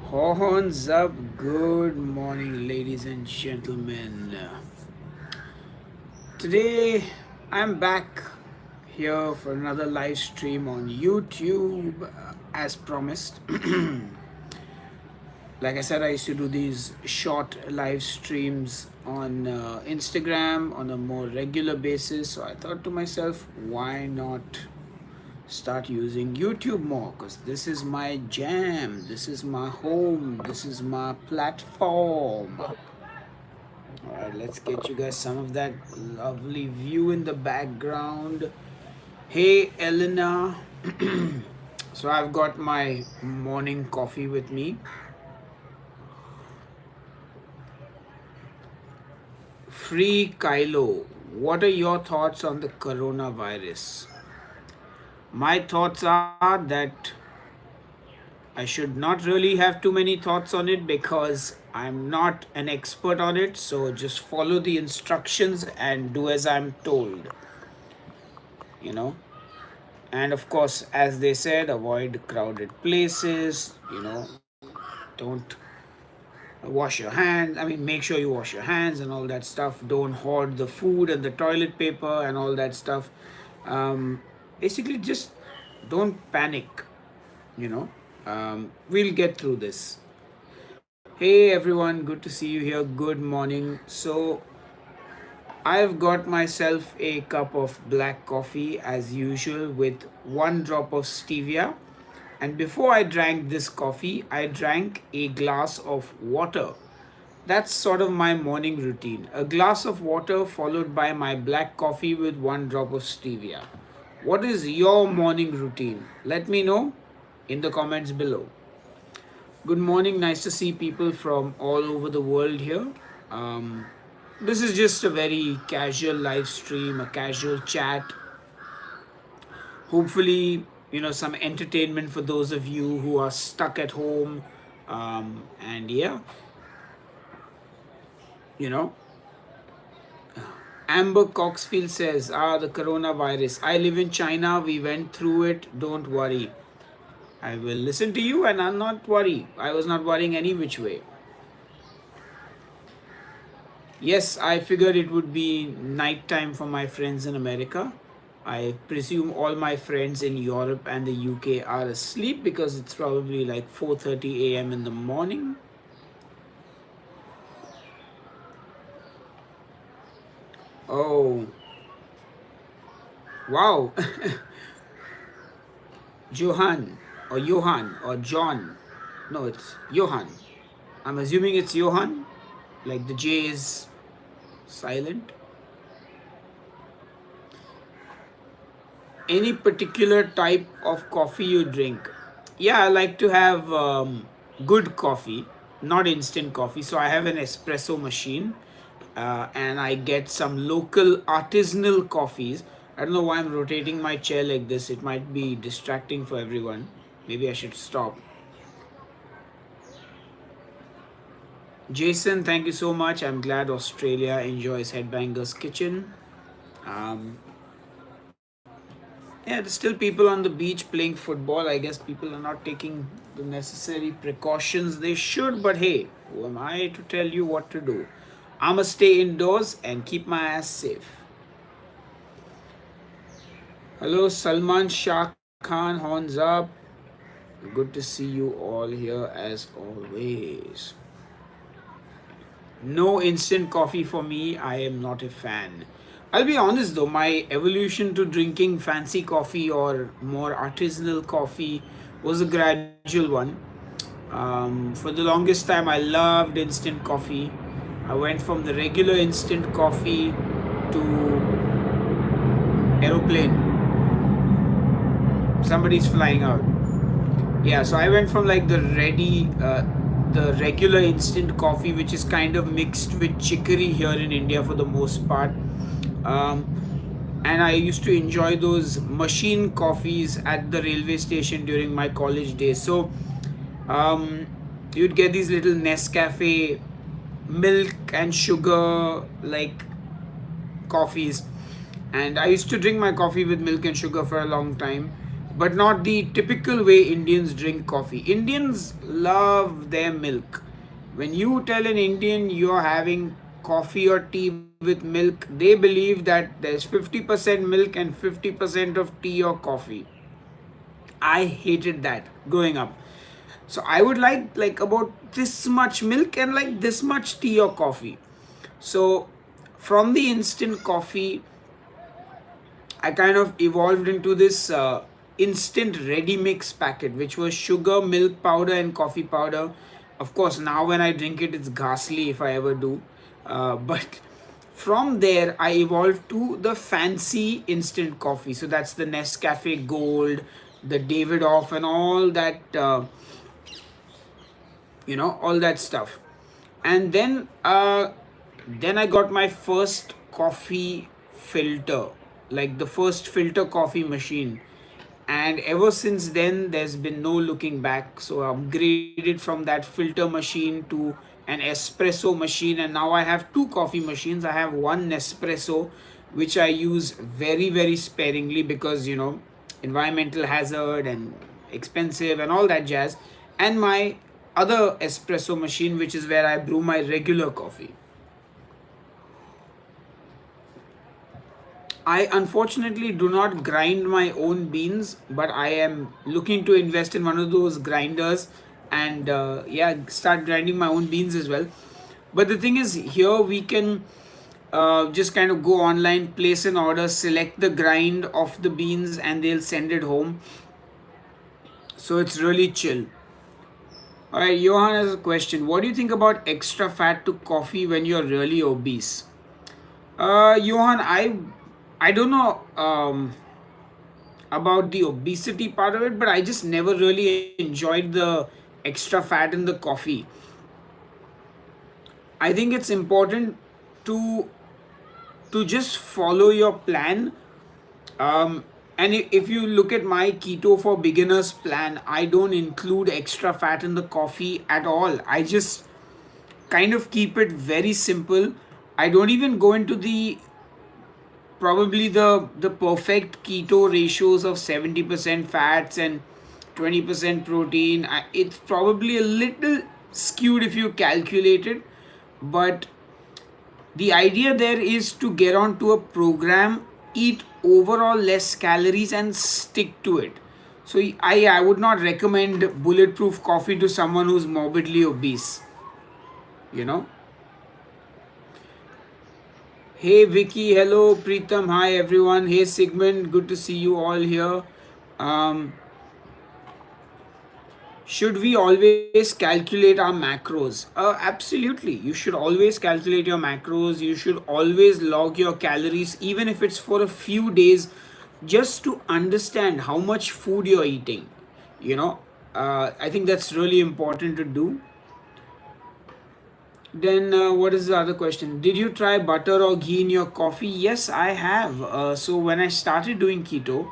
Horns up, good morning, ladies and gentlemen. Today I'm back here for another live stream on YouTube as promised. Like I said, I used to do these short live streams on Instagram on a more regular basis. So I thought to myself, why not start using YouTube more? Because this is my jam, this is my home, this is my platform. Alright, let's get you guys some of that lovely view in the background. Hey, Elena. So I've got my morning coffee with me. Free Kylo, what are your thoughts on the coronavirus? My thoughts are that I should not really have too many thoughts on it because I'm not an expert on it. So just follow the instructions and do as I'm told. You know, and of course, as they said, avoid crowded places. Don't wash your hands. I mean, make sure you wash your hands and all that stuff. Don't hoard the food and the toilet paper and all that stuff. Basically, just don't panic. We'll get through this. Hey everyone, good to see you here. Good morning. So I've got myself a cup of black coffee as usual with 1 drop of stevia. And before I drank this coffee, I drank a glass of water. That's sort of my morning routine. A glass of water followed by my black coffee with 1 drop of stevia. What is your morning routine? Let me know in the comments below. Good morning. Nice to see people from all over the world here. This is just a very casual live stream, a casual chat. Hopefully, some entertainment for those of you who are stuck at home. And yeah, you know, Amber Coxfield says, the coronavirus. I live in China. We went through it. Don't worry. I will listen to you and I'll not worry. I was not worrying any which way. Yes, I figured it would be night time for my friends in America. I presume all my friends in Europe and the UK are asleep because it's probably like 4:30 a.m. in the morning. Oh, wow. Johan or John. No, it's Johan. I'm assuming it's Johan, like the J is silent. Any particular type of coffee you drink? Yeah, I like to have good coffee, not instant coffee. So I have an espresso machine and I get some local artisanal coffees. I don't know why I'm rotating my chair like this. It might be distracting for everyone. Maybe I should stop. Jason, thank you so much. I'm glad Australia enjoys Headbanger's Kitchen. Yeah, there's still people on the beach playing football. I guess people are not taking the necessary precautions they should. But hey, who am I to tell you what to do? I'ma stay indoors and keep my ass safe. Hello, Salman Shah Khan, horns up. Good to see you all here as always. No instant coffee for me. I am not a fan. I'll be honest though, my evolution to drinking fancy coffee or more artisanal coffee was a gradual one. For the longest time, I loved instant coffee. I went from the regular instant coffee to aeroplane. Somebody's flying out. Yeah, so I went from like the regular instant coffee, which is kind of mixed with chicory here in India for the most part. And I used to enjoy those machine coffees at the railway station during my college days. So you'd get these little Nescafe milk and sugar like coffees, and I used to drink my coffee with milk and sugar for a long time. but not the typical way Indians drink coffee. Indians love their milk. When you tell an Indian you're having coffee or tea with milk, they believe that there's 50% milk and 50% of tea or coffee. I hated that growing up. So I would like about this much milk and like this much tea or coffee. So from the instant coffee, I kind of evolved into this instant ready mix packet, which was sugar, milk powder, and coffee powder. Of course, now when I drink it, it's ghastly if I ever do. But from there, I evolved to the fancy instant coffee. So that's the Nescafe Gold, the Davidoff, and all that. All that stuff. And then I got my first coffee filter, like the first filter coffee machine. And ever since then there's been no looking back. So I upgraded from that filter machine to an espresso machine, and now I have two coffee machines. I have one Nespresso, which I use very very sparingly because environmental hazard and expensive and all that jazz, and my other espresso machine, which is where I brew my regular coffee. I unfortunately do not grind my own beans, but I am looking to invest in one of those grinders and yeah, start grinding my own beans as well. But the thing is, here we can just kind of go online, place an order, select the grind of the beans, and they'll send it home. So it's really chill. All right, Johan has a question. What do you think about extra fat to coffee when you're really obese? Johan, I don't know about the obesity part of it, but I just never really enjoyed the extra fat in the coffee. I think it's important to just follow your plan. And if you look at my keto for beginners plan, I don't include extra fat in the coffee at all. I just kind of keep it very simple. I don't even go into probably the perfect keto ratios of 70% fats and 20% protein. It's probably a little skewed if you calculate it, but the idea there is to get onto a program, eat overall less calories and stick to it. So I would not recommend bulletproof coffee to someone who's morbidly obese, you know. Hey Vicky, hello Preetham, hi everyone. Hey Sigmund, good to see you all here. Um, should we always calculate our macros? Absolutely. You should always calculate your macros. You should always log your calories, even if it's for a few days, just to understand how much food you're eating. I think that's really important to do. Then what is the other question? Did you try butter or ghee in your coffee? Yes, I have. So when I started doing keto,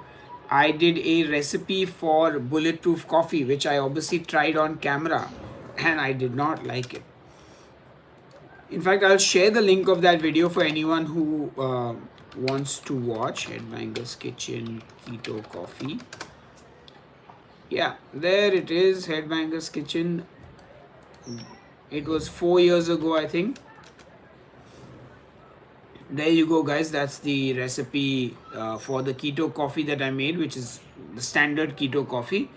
I did a recipe for bulletproof coffee, which I obviously tried on camera, and I did not like it. In fact, I'll share the link of that video for anyone who wants to watch. Headbanger's Kitchen Keto Coffee. Yeah, there it is, Headbanger's Kitchen. It was 4 years ago, I think. There you go, guys. That's the recipe for the keto coffee that I made, which is the standard keto coffee.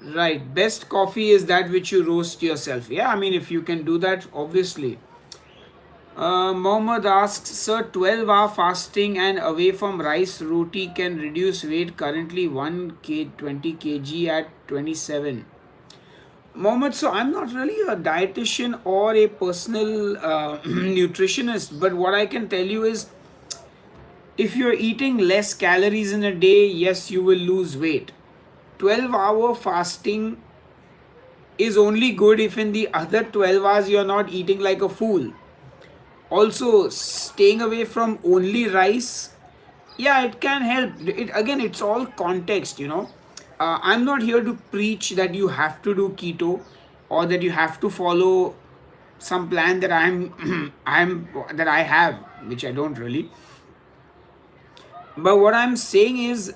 Right, best coffee is that which you roast yourself. Yeah, I mean, if you can do that, obviously. Mohammed asks, Sir, 12-hour fasting and away from rice roti can reduce weight. Currently 20 kg at 27. Mohammed, so I'm not really a dietitian or a personal nutritionist, but what I can tell you is if you're eating less calories in a day, yes, you will lose weight. 12-hour fasting is only good if in the other 12 hours you're not eating like a fool. Also, staying away from only rice, yeah, it can help. It's all context. I'm not here to preach that you have to do keto or that you have to follow some plan that I'm I'm that I have. which I don't really. But what I'm saying is,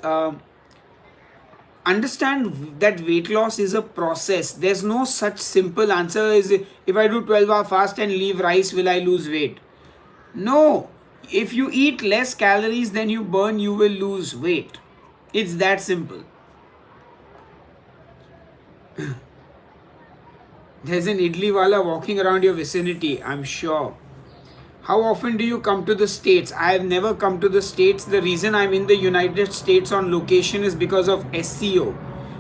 understand that weight loss is a process. There's no such simple answer as if I do 12-hour fast and leave rice, will I lose weight? No. If you eat less calories than you burn, you will lose weight. It's that simple. There's an idli wala walking around your vicinity, I'm sure. How often do you come to the States? I have never come to the States. The reason I'm in the United States on location is because of SEO.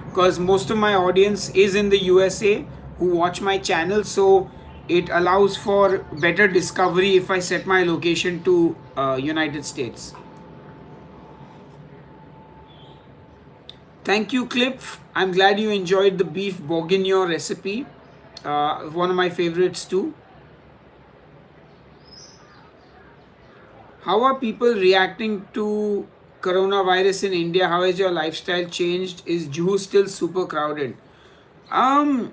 Because most of my audience is in the USA who watch my channel, so it allows for better discovery if I set my location to United States. Thank you, Cliff. I'm glad you enjoyed the beef bourguignon recipe. One of my favorites too. How are people reacting to coronavirus in India? How has your lifestyle changed? Is Juhu still super crowded? Um,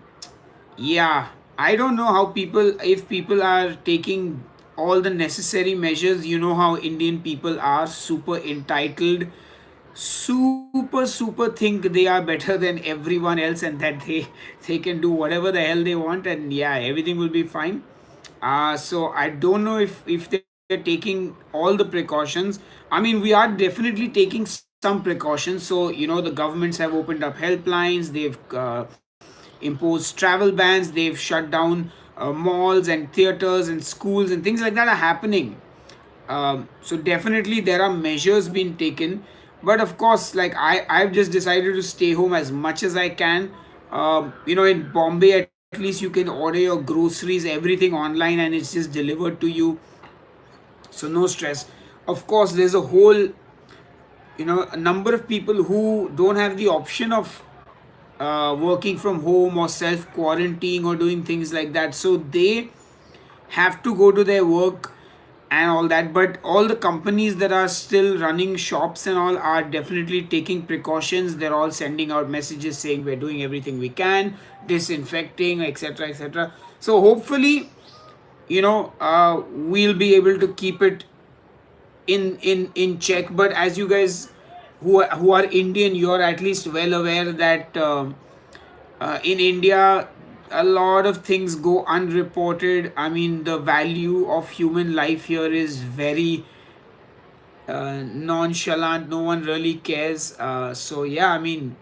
yeah, I don't know how people, if people are taking all the necessary measures. You know how Indian people are super entitled, super think they are better than everyone else, and that they can do whatever the hell they want, and yeah, everything will be fine. So I don't know if they're taking all the precautions. I mean, we are definitely taking some precautions. So the governments have opened up helplines. They've imposed travel bans. They've shut down malls and theaters and schools, and things like that are happening. So definitely there are measures being taken, but of course, like I've just decided to stay home as much as I can. In Bombay, at least you can order your groceries, everything online, and it's just delivered to you, so no stress. Of course, there's a whole a number of people who don't have the option of working from home or self quarantining or doing things like that, so they have to go to their work and all that. But all the companies that are still running shops and all are definitely taking precautions. They're all sending out messages saying we're doing everything we can, disinfecting, etc., etc. So hopefully, we'll be able to keep it in check. But as you guys who are Indian, you're at least well aware that in India, a lot of things go unreported. I mean, the value of human life here is very nonchalant. No one really cares. So yeah, I mean,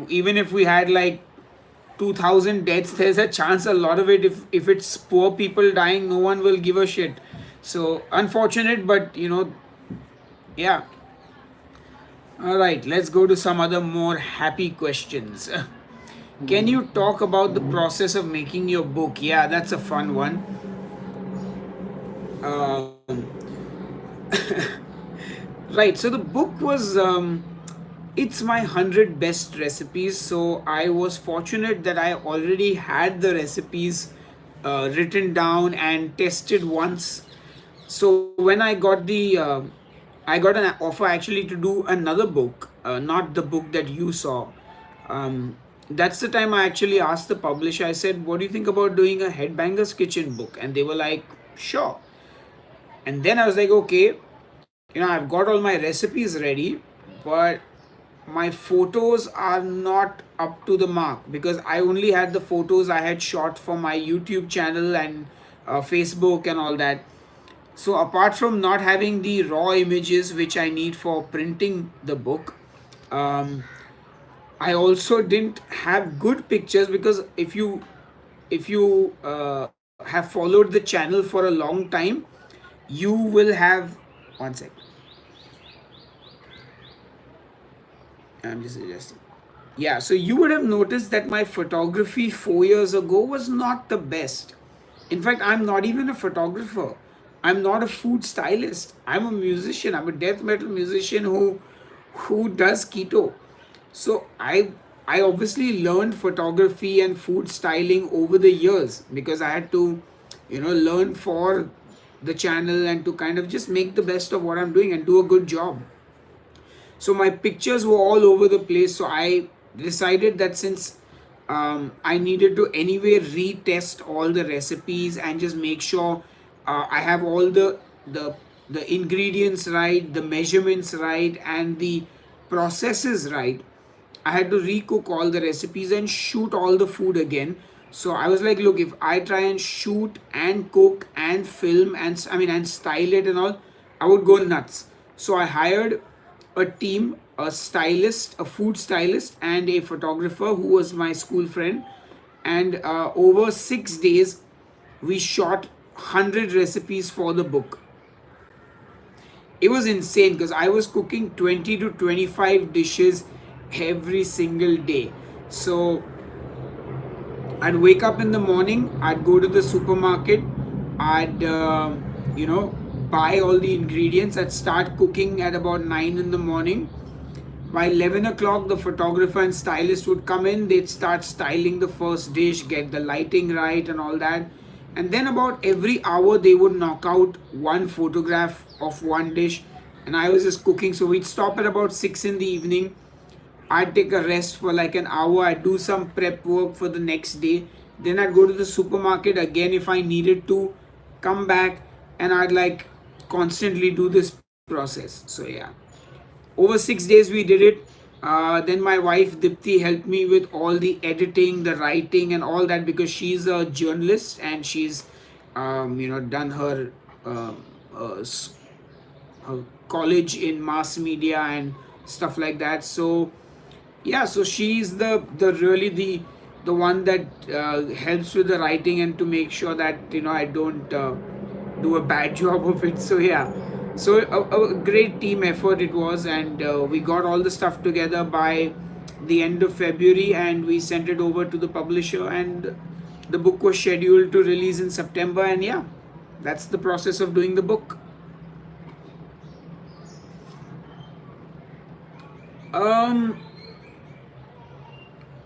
even if we had like 2,000 deaths, there's a chance a lot of it, if it's poor people dying, no one will give a shit. So unfortunate, but yeah. All right, let's go to some other more happy questions. Can you talk about the process of making your book? Yeah, that's a fun one. Um, right, so the book was it's my 100 best recipes. So I was fortunate that I already had the recipes written down and tested once. So when I got an offer actually to do another book, not the book that you saw. That's the time I actually asked the publisher. I said, "What do you think about doing a Headbanger's Kitchen book?" And they were like, "Sure." And then I was like, "Okay, I've got all my recipes ready, but my photos are not up to the mark because I only had the photos I had shot for my YouTube channel and Facebook and all that. So apart from not having the raw images which I need for printing the book, um, I also didn't have good pictures because if you have followed the channel for a long time, you will have one second. I'm just adjusting. Yeah, so you would have noticed that my photography 4 years ago was not the best. In fact, I'm not even a photographer. I'm not a food stylist. I'm a musician. I'm a death metal musician who does keto. So I obviously learned photography and food styling over the years because I had to, learn for the channel and to kind of just make the best of what I'm doing and do a good job. So my pictures were all over the place. So I decided that since I needed to anyway retest all the recipes and just make sure I have all the the the ingredients right, the measurements right, and the processes right, I had to recook all the recipes and shoot all the food again. So I was like, look, if I try and shoot and cook and film and and style it and all, I would go nuts. So I hired a team, a stylist, a food stylist, and a photographer who was my school friend. And over 6 days, we shot 100 recipes for the book. It was insane because I was cooking 20 to 25 dishes every single day. So I'd wake up in the morning, I'd go to the supermarket, I'd buy all the ingredients, I'd start cooking at about 9 in the morning. By 11 o'clock, the photographer and stylist would come in. They'd start styling the first dish, get the lighting right, and all that. And then, about every hour, they would knock out one photograph of one dish. And I was just cooking. So we'd stop at about 6 in the evening. I'd take a rest for like an hour. I'd do some prep work for the next day. Then I'd go to the supermarket again if I needed to, come back, and I'd like constantly do this process. So, yeah. Over 6 days we did it. Then my wife Dipti helped me with all the editing, the writing, and all that because she's a journalist and she's, done uh, her college in mass media and stuff like that. So yeah, so she's the really the one that helps with the writing and to make sure that I don't do a bad job of it. So yeah, so a great team effort it was, and we got all the stuff together by the end of February, and we sent it over to the publisher, and the book was scheduled to release in September. And yeah, that's the process of doing the book.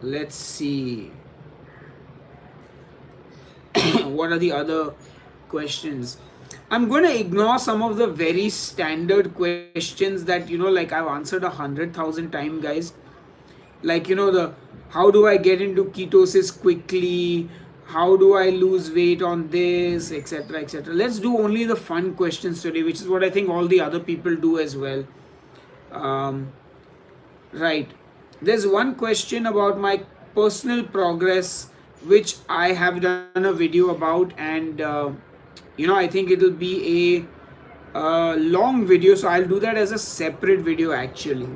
Let's see. What are the other questions? I'm going to ignore some of the very standard questions that like I've answered 100,000 times, guys. Like the how do I get into ketosis quickly? How do I lose weight on this, etc., etc. Let's do only the fun questions today, which is what I think all the other people do as well. Right. There's one question about my personal progress, which I have done a video about, and I think it'll be a long video, so I'll do that as a separate video actually.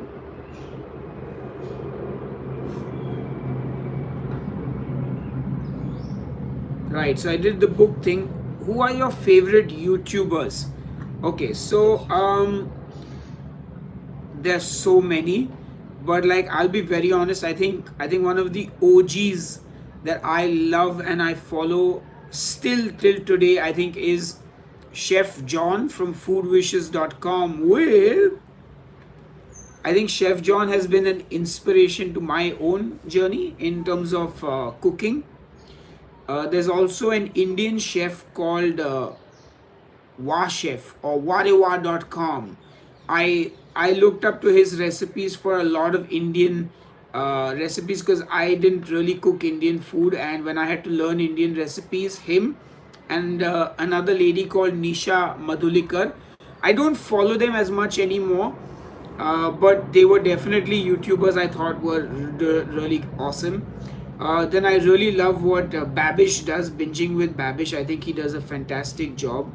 Right. So I did the book thing. Who are your favorite YouTubers? Okay. So there's so many, but like I'll be very honest, I think one of the OGs that I love and I follow still till today, I think, is Chef John from foodwishes.com. With I think Chef John has been an inspiration to my own journey in terms of cooking. There's also an Indian chef called Chef or warewa.com. I looked up to his recipes for a lot of Indian recipes because I didn't really cook Indian food, and when I had to learn Indian recipes, him and another lady called Nisha Madhulikar. I don't follow them as much anymore, but they were definitely YouTubers I thought were really awesome. Then I really love what Babish does, Binging with Babish. I think he does a fantastic job.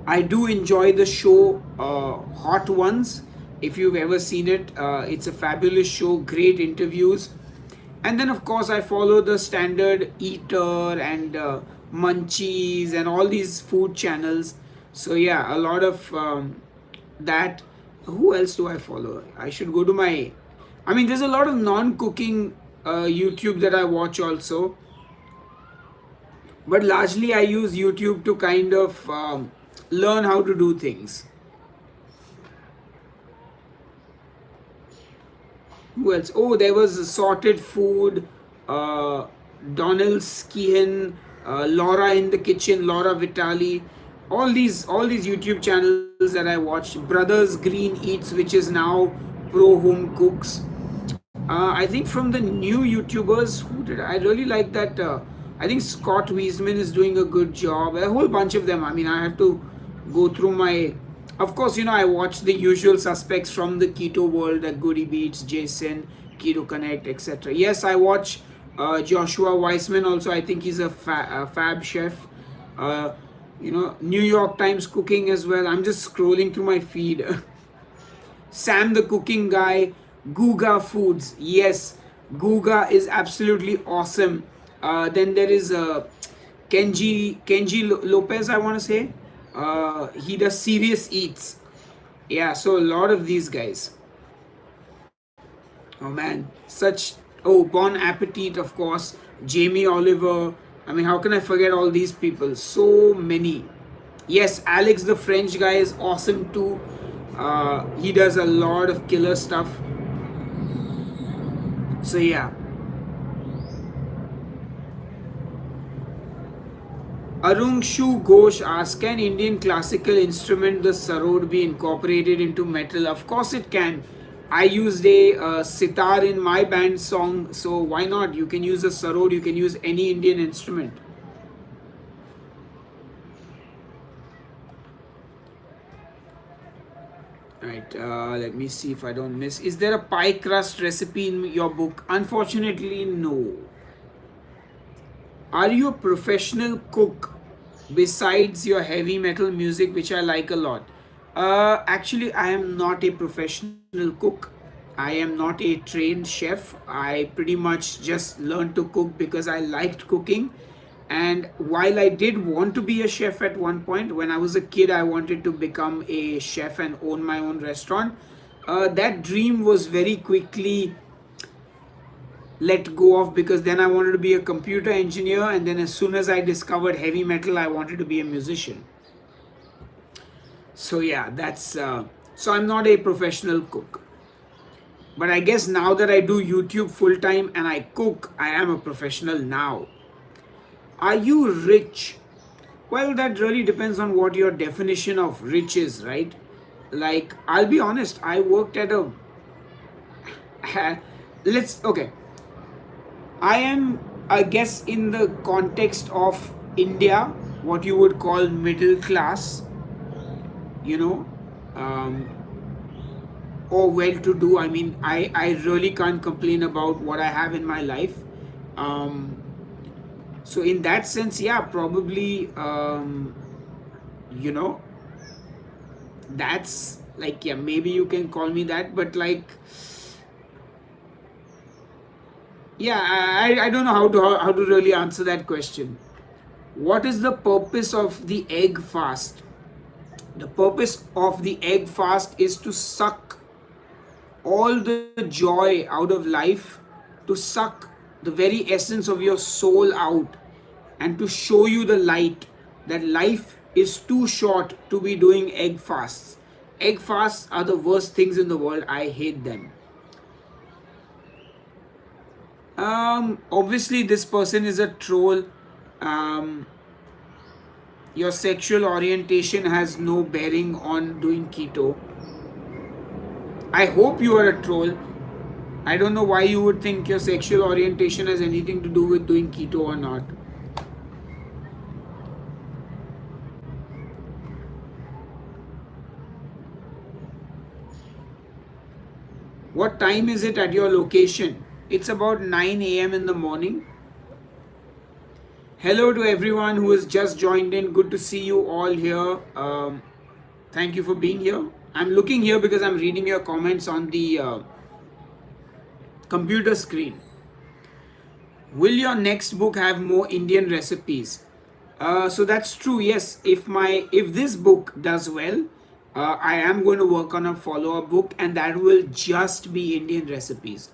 I do enjoy the show Hot Ones. If you've ever seen it, it's a fabulous show, great interviews. And then of course I follow the standard Eater and Munchies and all these food channels. So yeah, a lot of that. Who else do I follow? I should go to my... there's a lot of non-cooking YouTube that I watch also. But largely I use YouTube to kind of learn how to do things. Who else? Oh, there was Sorted Food, Donald Skehan, Laura in the Kitchen, Laura Vitali. All these YouTube channels that I watched. Brothers Green Eats, which is now Pro Home Cooks. I think from the new YouTubers, who did I really like that? I think Scott Wiesman is doing a good job. A whole bunch of them. I have to go through my. Of course, I watch the usual suspects from the keto world, like Goody Beats, Jason, Keto Connect, etc. Yes, I watch Joshua Weissman also. I think he's a fab chef. Uh, New York Times cooking as well. I'm just scrolling through my feed. Sam the cooking guy, Guga Foods. Yes, Guga is absolutely awesome. Then there is Kenji Lopez, I want to say. He does Serious Eats. Yeah, so a lot of these guys. Oh man, such. Oh, Bon Appetit, of course. Jamie Oliver. I mean, how can I forget all these people? So many. Yes, Alex the French guy is awesome too. He does a lot of killer stuff. So yeah, Arungshu Ghosh asks, can Indian classical instrument the sarod be incorporated into metal? Of course it can. I used a sitar in my band song, so why not? You can use a sarod, you can use any Indian instrument. Right, let me see if I don't miss. Is there a pie crust recipe in your book? Unfortunately, no. Are you a professional cook besides your heavy metal music, which I like a lot? Actually, I am not a professional cook. I am not a trained chef. I pretty much just learned to cook because I liked cooking. And while I did want to be a chef at one point, when I was a kid, I wanted to become a chef and own my own restaurant. That dream was very quickly let go of because then I wanted to be a computer engineer, and then as soon as I discovered heavy metal, I wanted to be a musician. So yeah, that's so I'm not a professional cook, but I guess now that I do YouTube full time and I cook, I am a professional now. Are you rich? Well, that really depends on what your definition of rich is, right? Like, I'll be honest, I worked at a let's okay, I am, I guess, in the context of India, what you would call middle class, you know, um, or well to do. I mean, I really can't complain about what I have in my life. Um, so, in that sense, yeah, probably, you know, that's like, yeah, maybe you can call me that, but like, yeah, I don't know how to really answer that question. What is the purpose of the egg fast? The purpose of the egg fast is to suck all the joy out of life, to suck the very essence of your soul out, and to show you the light that life is too short to be doing egg fasts. Egg fasts are the worst things in the world. I hate them. Obviously, this person is a troll. Um, your sexual orientation has no bearing on doing keto. I hope you are a troll. I don't know why you would think your sexual orientation has anything to do with doing keto or not. What time is it at your location? It's about 9 a.m. in the morning. Hello to everyone who has just joined in. Good to see you all here. Thank you for being here. I'm looking here because I'm reading your comments on the computer screen. Will your next book have more Indian recipes? So that's true. Yes, if this book does well, I am going to work on a follow-up book, and that will just be Indian recipes,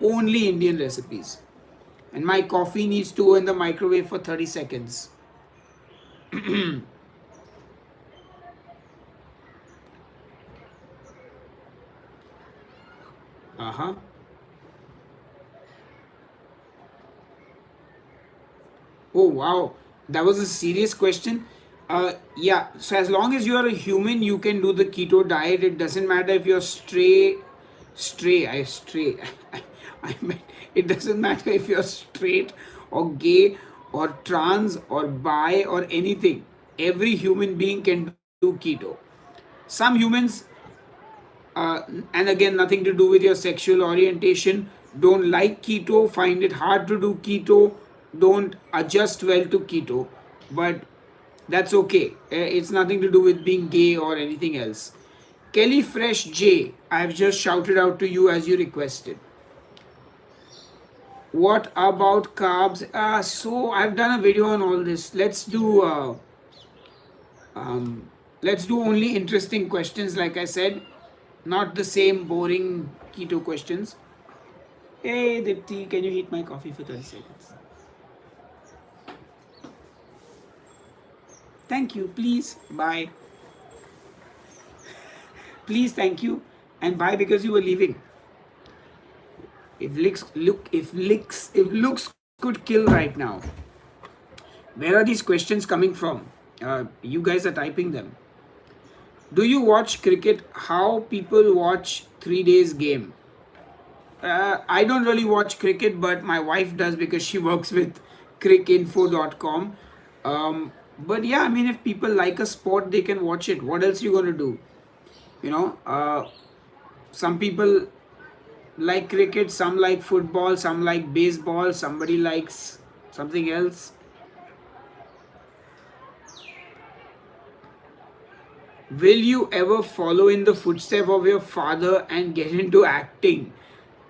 only Indian recipes. And my coffee needs to go in the microwave for 30 seconds. Uh huh. Oh wow, that was a serious question. Yeah, so as long as you are a human, you can do the keto diet. It doesn't matter if you're stray. I mean, it doesn't matter if you're straight or gay or trans or bi or anything. Every human being can do keto. Some humans, and again, nothing to do with your sexual orientation, don't like keto, find it hard to do keto, don't adjust well to keto, but that's okay. It's nothing to do with being gay or anything else. Kelly Fresh J, I've just shouted out to you as you requested. What about carbs? So I've done a video on all this. Um, let's do only interesting questions, like I said, not the same boring keto questions. Hey Dipti, can you heat my coffee for 30 seconds? Thank you, please. Bye. Please, thank you. And bye because you were leaving. If looks could kill right now. Where are these questions coming from? You guys are typing them. Do you watch cricket? How people watch 3 days game? I don't really watch cricket, but my wife does because she works with crickinfo.com. But yeah, I mean, if people like a sport, they can watch it. What else you gonna do? You know, some people like cricket, some like football, some like baseball, somebody likes something else. Will you ever follow in the footsteps of your father and get into acting?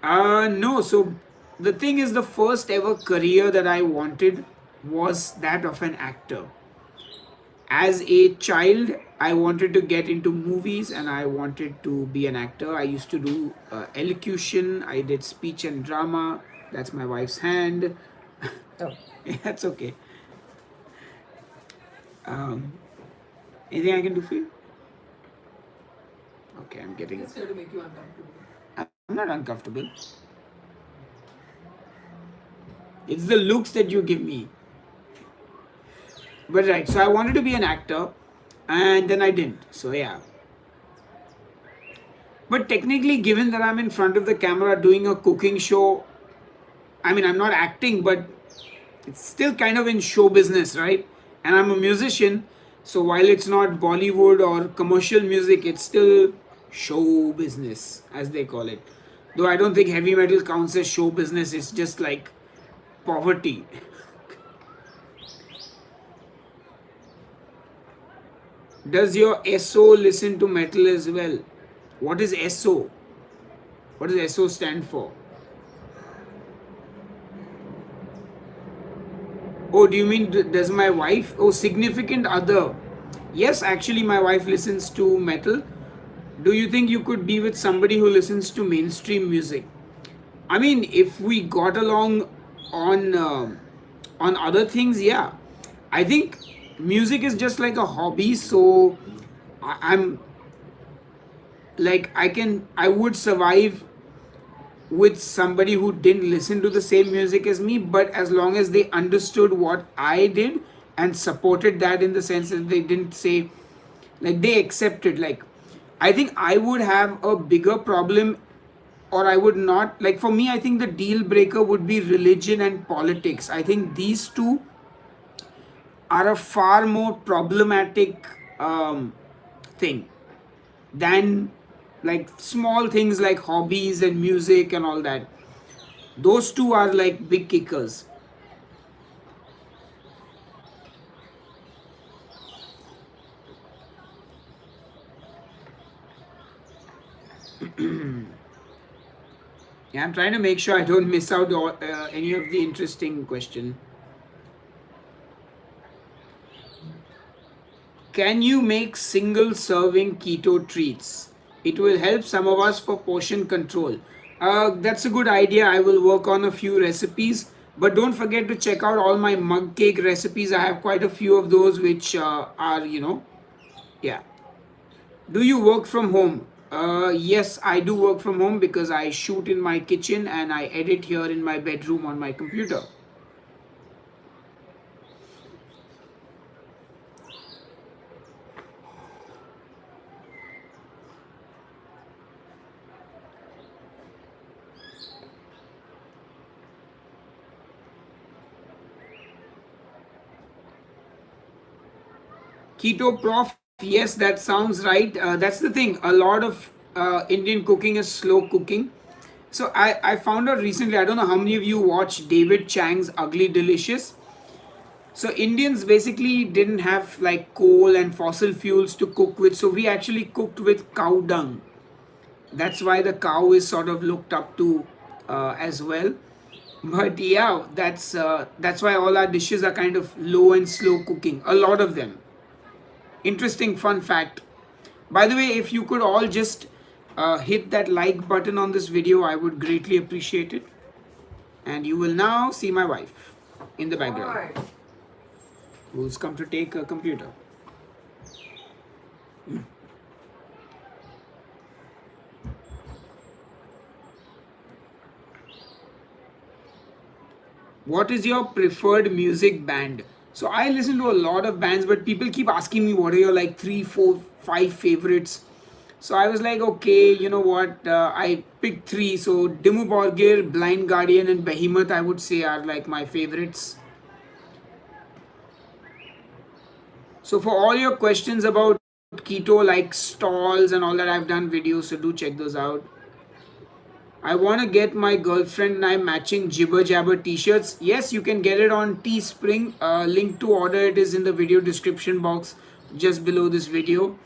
No. So the thing is, the first ever career that I wanted was that of an actor. As a child, I wanted to get into movies and I wanted to be an actor. I used to do elocution, I did speech and drama. That's my wife's hand. Oh, that's okay. Um, Anything I can do for you? Okay, I'm getting. Just try to make you uncomfortable. I'm not uncomfortable. It's the looks that you give me. But right, so I wanted to be an actor and then I didn't. So yeah. But technically, given that I'm in front of the camera doing a cooking show, I mean, I'm not acting, but it's still kind of in show business, right? And I'm a musician, so while it's not Bollywood or commercial music, it's still show business, as they call it. Though I don't think heavy metal counts as show business, it's just like poverty. Does your SO listen to metal as well? What is SO? What does SO stand for? Oh, do you mean does my wife? Oh, significant other. Yes, actually, my wife listens to metal. Do you think you could be with somebody who listens to mainstream music? I mean, if we got along on other things, yeah. I think music is just like a hobby, so I'm like I would survive with somebody who didn't listen to the same music as me, but as long as they understood what I did and supported that, in the sense that they didn't say, like, they accepted, like, I think I would have a bigger problem, or I would not, like, for me, I think the deal breaker would be religion and politics. I think these two are a far more problematic thing than like small things like hobbies and music and all that. Those two are like big kickers. Yeah, I'm trying to make sure I don't miss out any of the interesting question. Can you make single serving keto treats? It will help some of us for portion control. That's a good idea. I will work on a few recipes. But don't forget to check out all my mug cake recipes. I have quite a few of those which yeah. Do you work from home? Yes, I do work from home because I shoot in my kitchen and I edit here in my bedroom on my computer. Keto Prof, Yes, that sounds right. That's the thing. A lot of Indian cooking is slow cooking. So I found out recently, I don't know how many of you watch David Chang's Ugly Delicious. So Indians basically didn't have like coal and fossil fuels to cook with. So we actually cooked with cow dung. That's why the cow is sort of looked up to as well. But yeah, that's why all our dishes are kind of low and slow cooking. A lot of them. Interesting fun fact. By the way, if you could all just hit that like button on this video, I would greatly appreciate it. And you will now see my wife in the background, who's come to take a computer. What is your preferred music band? So I listen to a lot of bands, but people keep asking me what are your like three, four, five favorites. So I was like, okay, you know what? I picked three. So Dimmu Borgir, Blind Guardian, and Behemoth, I would say, are like my favorites. So for all your questions about keto, like stalls and all that, I've done videos, so do check those out. I want to get my girlfriend and I matching Jibber Jabber t-shirts. Yes, you can get it on Teespring. Link to order it is in the video description box just below this video.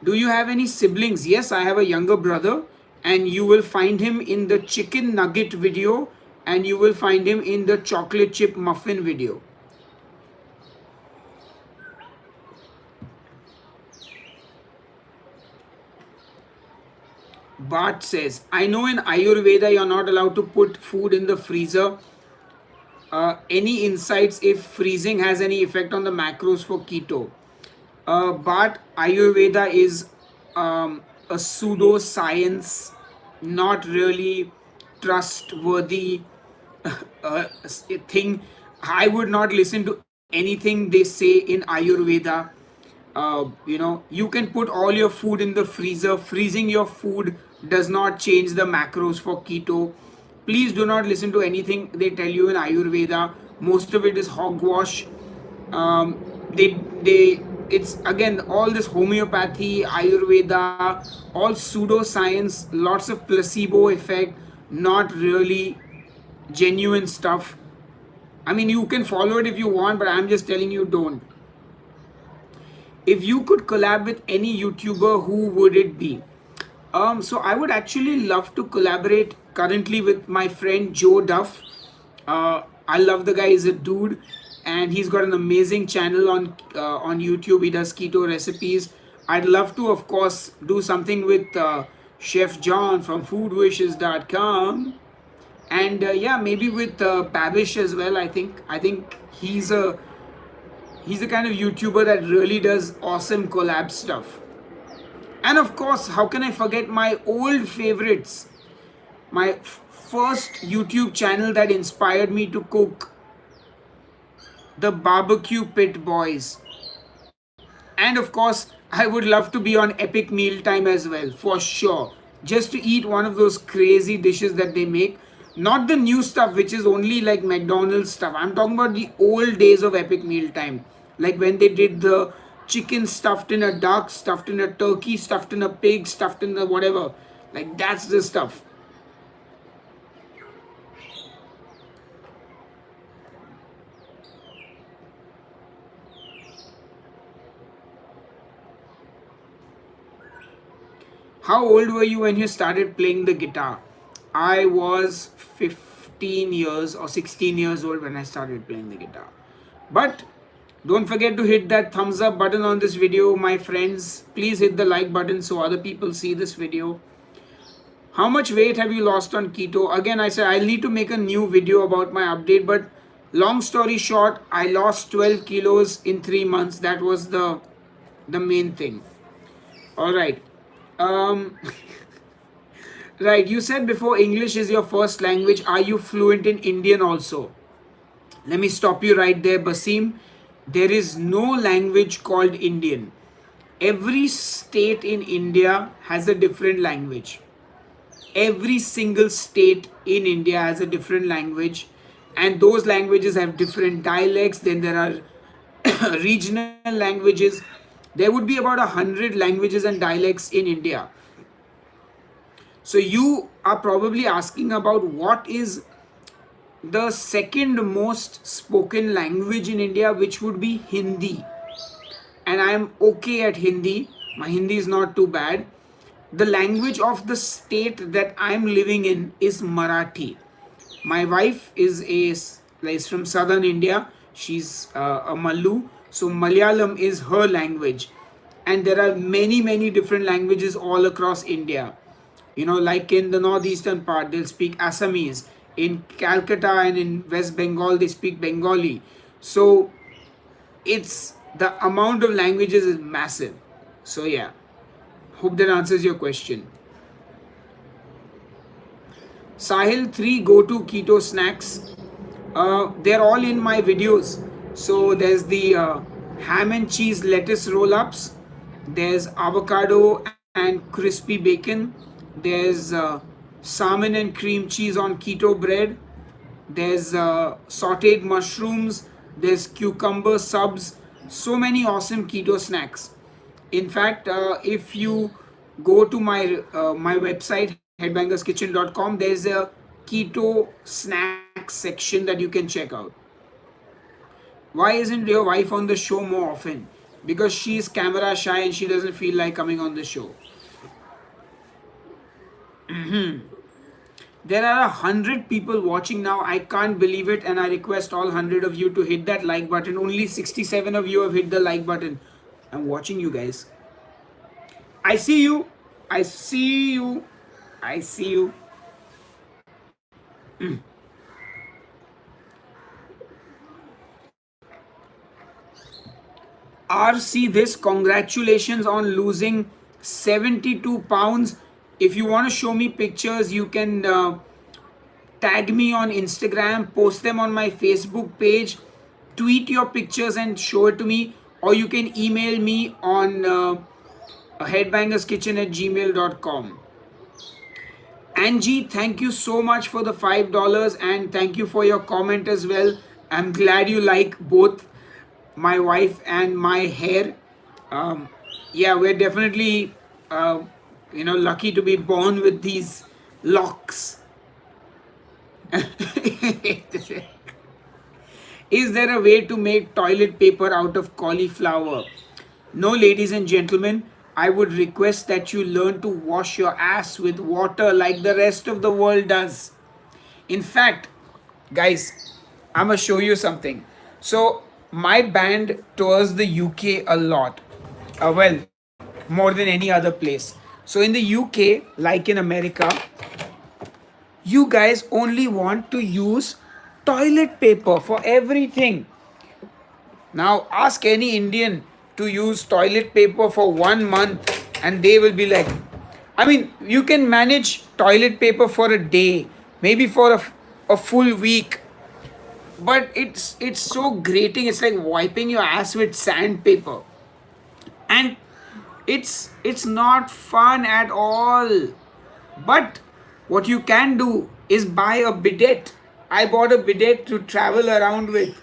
Do you have any siblings? Yes, I have a younger brother, and you will find him in the chicken nugget video, and you will find him in the chocolate chip muffin video. Bart says, I know in Ayurveda you're not allowed to put food in the freezer. Any insights if freezing has any effect on the macros for keto? But Ayurveda is a pseudo science, not really trustworthy thing. I would not listen to anything they say in Ayurveda. You can put all your food in the freezer. Freezing your food does not change the macros for keto. Please do not listen to anything they tell you in Ayurveda. Most of it is hogwash. They it's again all this homeopathy, Ayurveda, all pseudoscience, lots of placebo effect, not really genuine stuff. I mean, you can follow it if you want, but I'm just telling you, don't. If you could collab with any YouTuber, who would it be? So I would actually love to collaborate currently with my friend Joe Duff. I love the guy; he's a dude, and he's got an amazing channel on YouTube. He does keto recipes. I'd love to, of course, do something with Chef John from foodwishes.com, and yeah, maybe with Babish as well. I think he's the kind of YouTuber that really does awesome collab stuff. And of course, how can I forget my old favorites? My first YouTube channel that inspired me to cook, the Barbecue Pit Boys. And of course, I would love to be on Epic Mealtime as well, for sure. Just to eat one of those crazy dishes that they make. Not the new stuff, which is only like McDonald's stuff. I'm talking about the old days of Epic Mealtime. Like when they did the chicken stuffed in a duck, stuffed in a turkey, stuffed in a pig, stuffed in a whatever. Like that's the stuff. How old were you when you started playing the guitar? I was 15 years or 16 years old when I started playing the guitar. But don't forget to hit that thumbs up button on this video, my friends. Please hit the like button so other people see this video. How much weight have you lost on keto? Again, I said I'll need to make a new video about my update, but long story short, I lost 12 kilos in 3 months. That was the main thing. All right. Um, right, you said before English is your first language. Are you fluent in Indian also? Let me stop you right there, Basim. There is no language called Indian. Every state in India has a different language. Every single state in India has a different language, and those languages have different dialects. Then there are regional languages. there would be about 100 languages and dialects in India. So you are probably asking about what is the second most spoken language in India, which would be Hindi. And I am okay at Hindi. My Hindi is not too bad. The language of the state that I'm living in is Marathi. My wife is from southern India. She's a Mallu, so Malayalam is her language, and there are many different languages all across India. Like in the northeastern part, they'll speak Assamese. In Calcutta and in West Bengal, they speak Bengali. So it's the amount of languages is massive. So yeah, hope that answers your question. Sahil, 3 go-to keto snacks. They're all in my videos. So there's the ham and cheese lettuce roll-ups. There's avocado and crispy bacon. There's salmon and cream cheese on keto bread. There's sauteed mushrooms. There's cucumber subs. So many awesome keto snacks. In fact, if you go to my website headbangerskitchen.com, there's a keto snacks section that you can check out. Why isn't your wife on the show more often? Because she's camera shy and she doesn't feel like coming on the show. There are 100 people watching now. I can't believe it, and I request all 100 of you to hit that like button. Only 67 of you have hit the like button. I'm watching you guys. I see you. I see you. I see you. RC this, congratulations on losing 72 pounds. If you want to show me pictures, you can tag me on Instagram, post them on my Facebook page, tweet your pictures and show it to me, or you can email me on headbangerskitchen@gmail.com. Angie, thank you so much for the $5 and thank you for your comment as well. I'm glad you like both my wife and my hair. Yeah, we're definitely lucky to be born with these locks. Is there a way to make toilet paper out of cauliflower? No, ladies and gentlemen, I would request that you learn to wash your ass with water like the rest of the world does. In fact, guys, I'm gonna show you something. So, my band tours the UK a lot. Well, more than any other place. So, in the UK, like in America, you guys only want to use toilet paper for everything. Now, ask any Indian to use toilet paper for 1 month, and they will be like, I mean, you can manage toilet paper for a day, maybe for a full week, but it's so grating. It's like wiping your ass with sandpaper, and it's not fun at all. But what you can do is buy a bidet. I bought a bidet to travel around with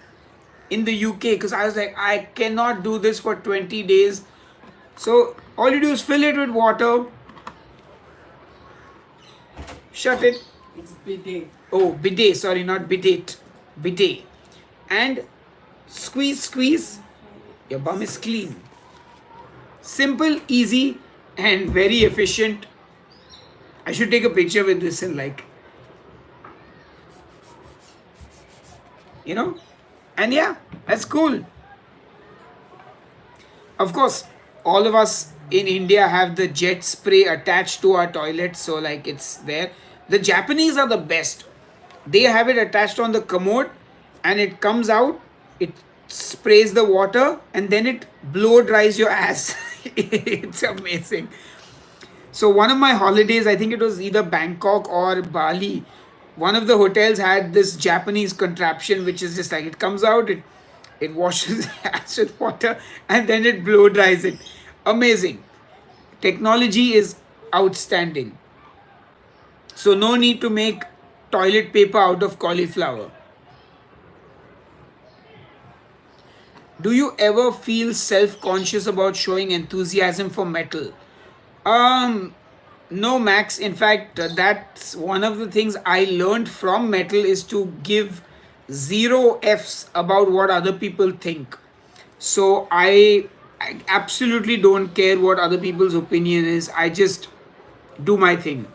in the UK because I was like, I cannot do this for 20 days. So all you do is fill it with water, shut it. It's bidet. Oh, bidet, sorry, not bidet. Bidet. And squeeze. Your bum is clean. Simple, easy, and very efficient. I should take a picture with this and and yeah, that's cool. Of course, all of us in India have the jet spray attached to our toilet, so it's there. The Japanese are the best. They have it attached on the commode and it comes out, it sprays the water and then it blow dries your ass. It's amazing. So one of my holidays, I think it was either Bangkok or Bali, one of the hotels had this Japanese contraption which is just like it comes out, it washes the ass with water and then it blow dries it. Amazing. Technology is outstanding. So no need to make toilet paper out of cauliflower. Do you ever feel self conscious about showing enthusiasm for metal? Um, no, Max. In fact, that's one of the things I learned from metal is to give zero F's about what other people think. So I absolutely don't care what other people's opinion is. I just do my thing.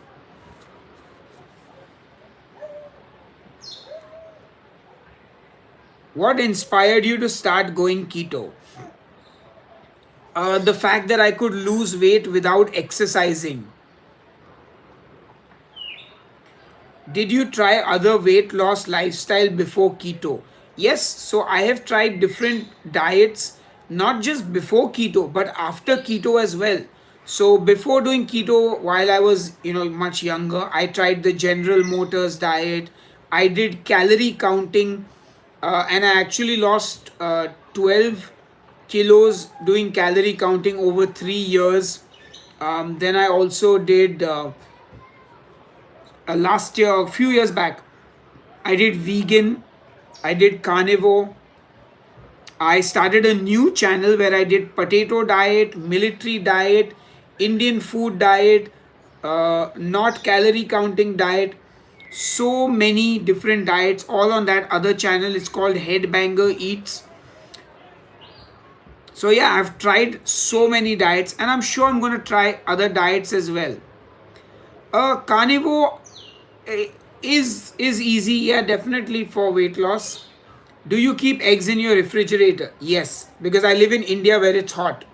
What inspired you to start going keto? The fact that I could lose weight without exercising. Did you try other weight loss lifestyle before keto? Yes, so I have tried different diets, not just before keto, but after keto as well. So before doing keto, while I was much younger, I tried the General Motors diet. I did calorie counting, and I actually lost 12 kilos doing calorie counting over 3 years. Then I also did last year, a few years back, I did vegan, I did carnivore. I started a new channel where I did potato diet, military diet, Indian food diet, not calorie counting diet. So many different diets, all on that other channel. It's called Headbanger Eats. So yeah, I've tried so many diets, and I'm sure I'm gonna try other diets as well. Carnivore eh, is easy, yeah, definitely for weight loss. Do you keep eggs in your refrigerator? Yes, because I live in India where it's hot.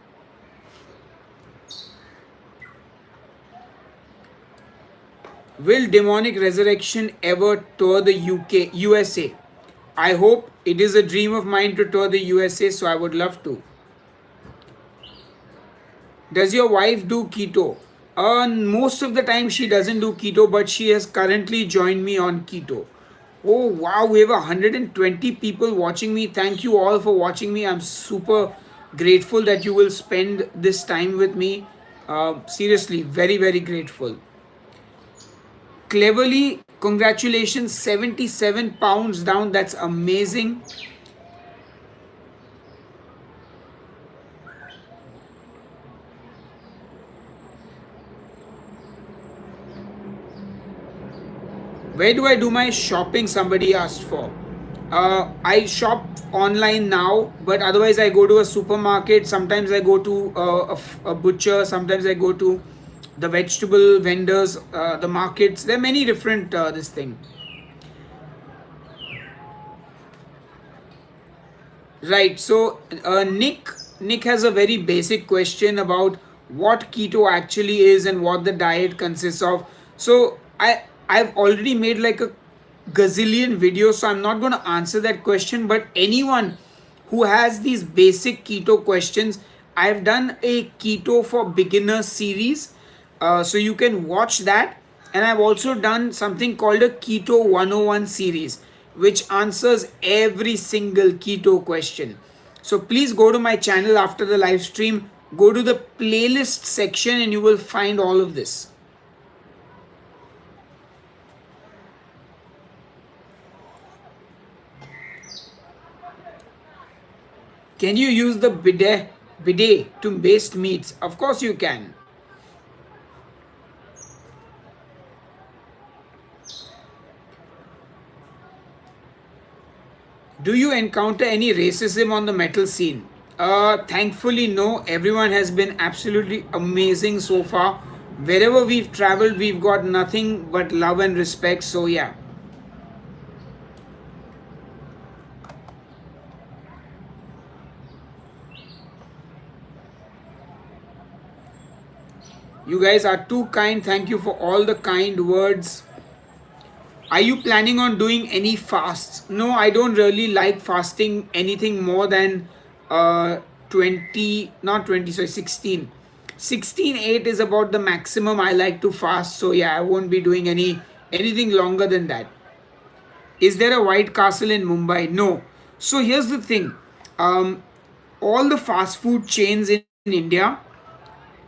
Will demonic resurrection ever tour the USA? I hope. It is a dream of mine to tour the USA, so I would love to. Does your wife do keto? Most of the time she doesn't do keto, but she has currently joined me on keto. Oh wow, we have 120 people watching me. Thank you all for watching me. I'm super grateful that you will spend this time with me. Seriously, very, very grateful. Cleverly, congratulations, 77 pounds down. That's amazing. Where do I do my shopping? Somebody asked for. I shop online now, but otherwise I go to a supermarket. Sometimes I go to a butcher. Sometimes I go to the vegetable vendors, the markets. There are many different this thing. Right. So Nick has a very basic question about what keto actually is and what the diet consists of. So I've already made like a gazillion videos, so I'm not going to answer that question. But anyone who has these basic keto questions, I've done a keto for beginners series, so you can watch that. And I've also done something called a keto 101 series, which answers every single keto question. So please go to my channel after the live stream, go to the playlist section, and you will find all of this. Can you use the bidet to baste meats? Of course you can. Do you encounter any racism on the metal scene? Thankfully, no. Everyone has been absolutely amazing so far. Wherever we've traveled, we've got nothing but love and respect. So, yeah. You guys are too kind. Thank you for all the kind words. Are you planning on doing any fasts? No, I don't really like fasting anything more than 20, not 20, sorry, 16. 16:8 is about the maximum I like to fast. So yeah, I won't be doing anything longer than that. Is there a White Castle in Mumbai? No. So here's the thing. Um, all the fast food chains in India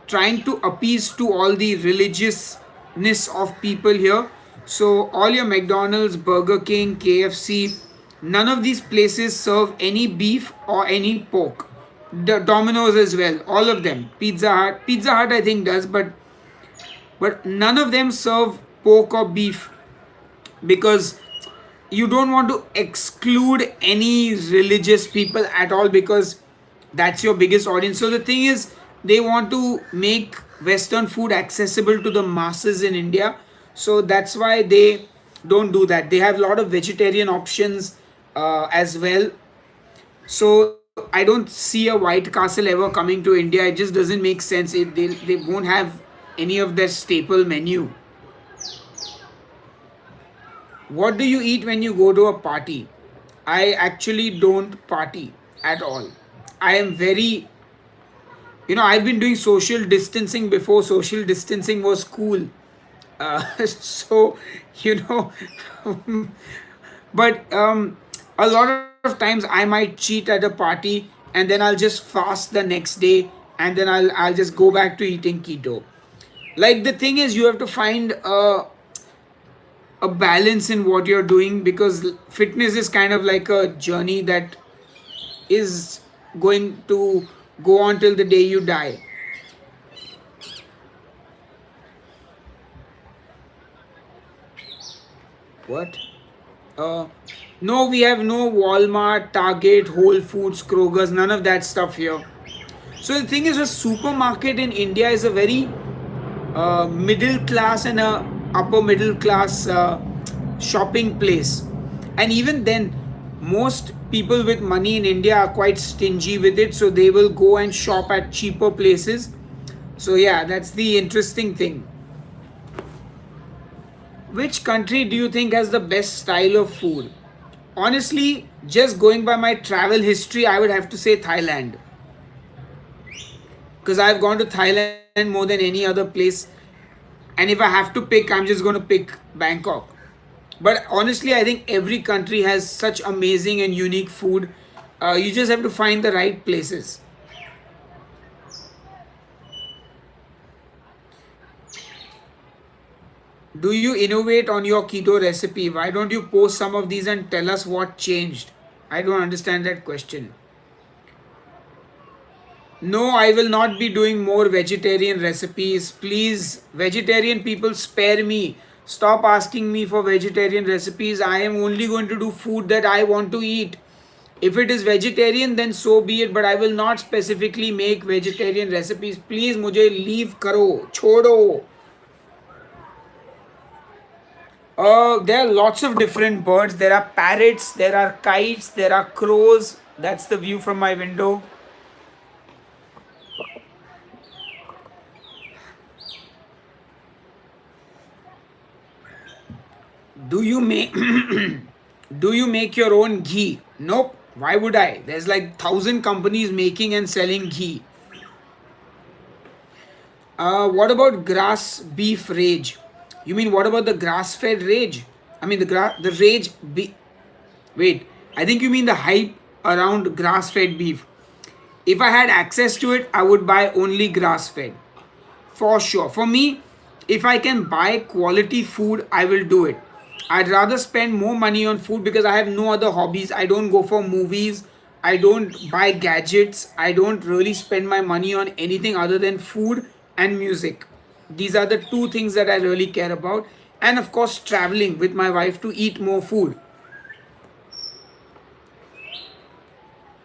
trying to appease to all the religiousness of people here. So all your McDonald's, Burger King, KFC, None of these places serve any beef or any pork. The Domino's as well, all of them. Pizza Hut I think does, but none of them serve pork or beef, because you don't want to exclude any religious people at all, because that's your biggest audience. So the thing is, they want to make western food accessible to the masses in India, so that's why they don't do that. They have a lot of vegetarian options as well. So I don't see a White Castle ever coming to India. It just doesn't make sense. They won't have any of their staple menu. What do you eat when you go to a party? I actually don't party at all. I am very, I've been doing social distancing before social distancing was cool. So, you know, but a lot of times I might cheat at a party and then I'll just fast the next day, and then I'll just go back to eating keto. Like, the thing is, you have to find a balance in what you're doing, because fitness is kind of like a journey that is going to go on till the day you die. What? uh no, we have no Walmart, Target, Whole Foods, Kroger's, none of that stuff here. So the thing is, a supermarket in India is a very middle class and a upper middle class shopping place. And even then, most people with money in India are quite stingy with it, so they will go and shop at cheaper places. So yeah, that's the interesting thing. Which country do you think has the best style of food? Honestly, just going by my travel history, I would have to say Thailand, because I've gone to Thailand more than any other place. And if I have to pick, I'm just going to pick Bangkok. But honestly, I think every country has such amazing and unique food. You just have to find the right places. Do you innovate on your keto recipe? Why don't you post some of these and tell us what changed? I don't understand that question. No, I will not be doing more vegetarian recipes. Please, vegetarian people, spare me. Stop asking me for vegetarian recipes. I am only going to do food that I want to eat. If it is vegetarian, then so be it, but I will not specifically make vegetarian recipes. Please, मुझे leave करो, छोड़ो. There are lots of different birds. There are parrots, there are kites, there are crows. That's the view from my window. Do you make do you make your own ghee? Nope. Why would I? There's like 1,000 companies making and selling ghee. What about grass beef rage? You mean what about the grass fed rage? I mean the rage be wait. I think you mean the hype around grass fed beef. If I had access to it, I would buy only grass fed. For sure. For me, if I can buy quality food, I will do it. I'd rather spend more money on food because I have no other hobbies. I don't go for movies. I don't buy gadgets. I don't really spend my money on anything other than food and music. These are the two things that I really care about. And of course, traveling with my wife to eat more food.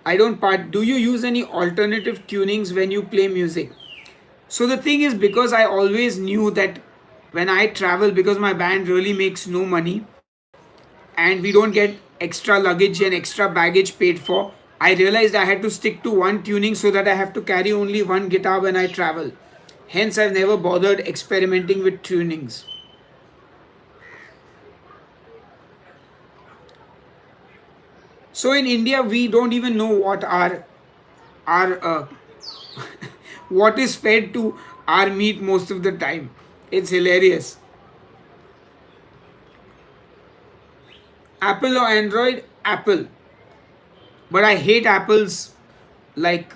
I don't part. Do you use any alternative tunings when you play music? So the thing is, because I always knew that when I travel, because my band really makes no money and we don't get extra luggage and extra baggage paid for, I realized I had to stick to one tuning so that I have to carry only one guitar when I travel. Hence, I've never bothered experimenting with tunings. So in India, we don't even know what our what is fed to our meat most of the time. It's hilarious. Apple or Android? Apple. But I hate Apple's like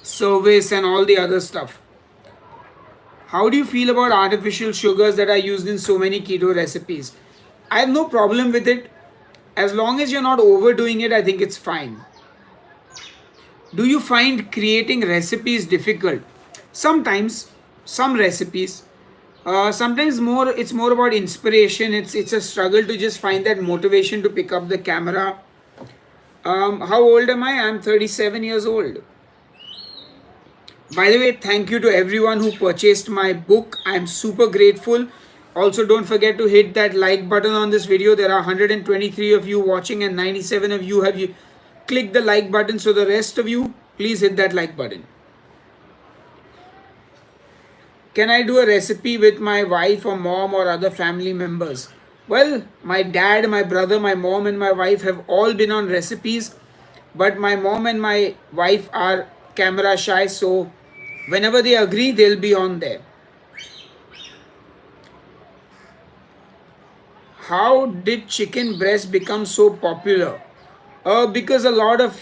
service and all the other stuff. How do you feel about artificial sugars that are used in so many keto recipes? I have no problem with it As long as you're not overdoing it, I think it's fine. Do you find creating recipes difficult? Sometimes, some recipes. Sometimes more, it's more about inspiration. It's a struggle to just find that motivation to pick up the camera. How old am I? I'm 37 years old. By the way, thank you to everyone who purchased my book. I'm super grateful. Also, don't forget to hit that like button on this video. There are 123 of you watching, and 97 of you have clicked the like button. So, the rest of you, please hit that like button. Can I do a recipe with my wife or mom or other family members? Well, my dad, my brother, my mom, and my wife have all been on recipes, but my mom and my wife are camera shy, so whenever they agree, they'll be on there. How did chicken breast become so popular? Because a lot of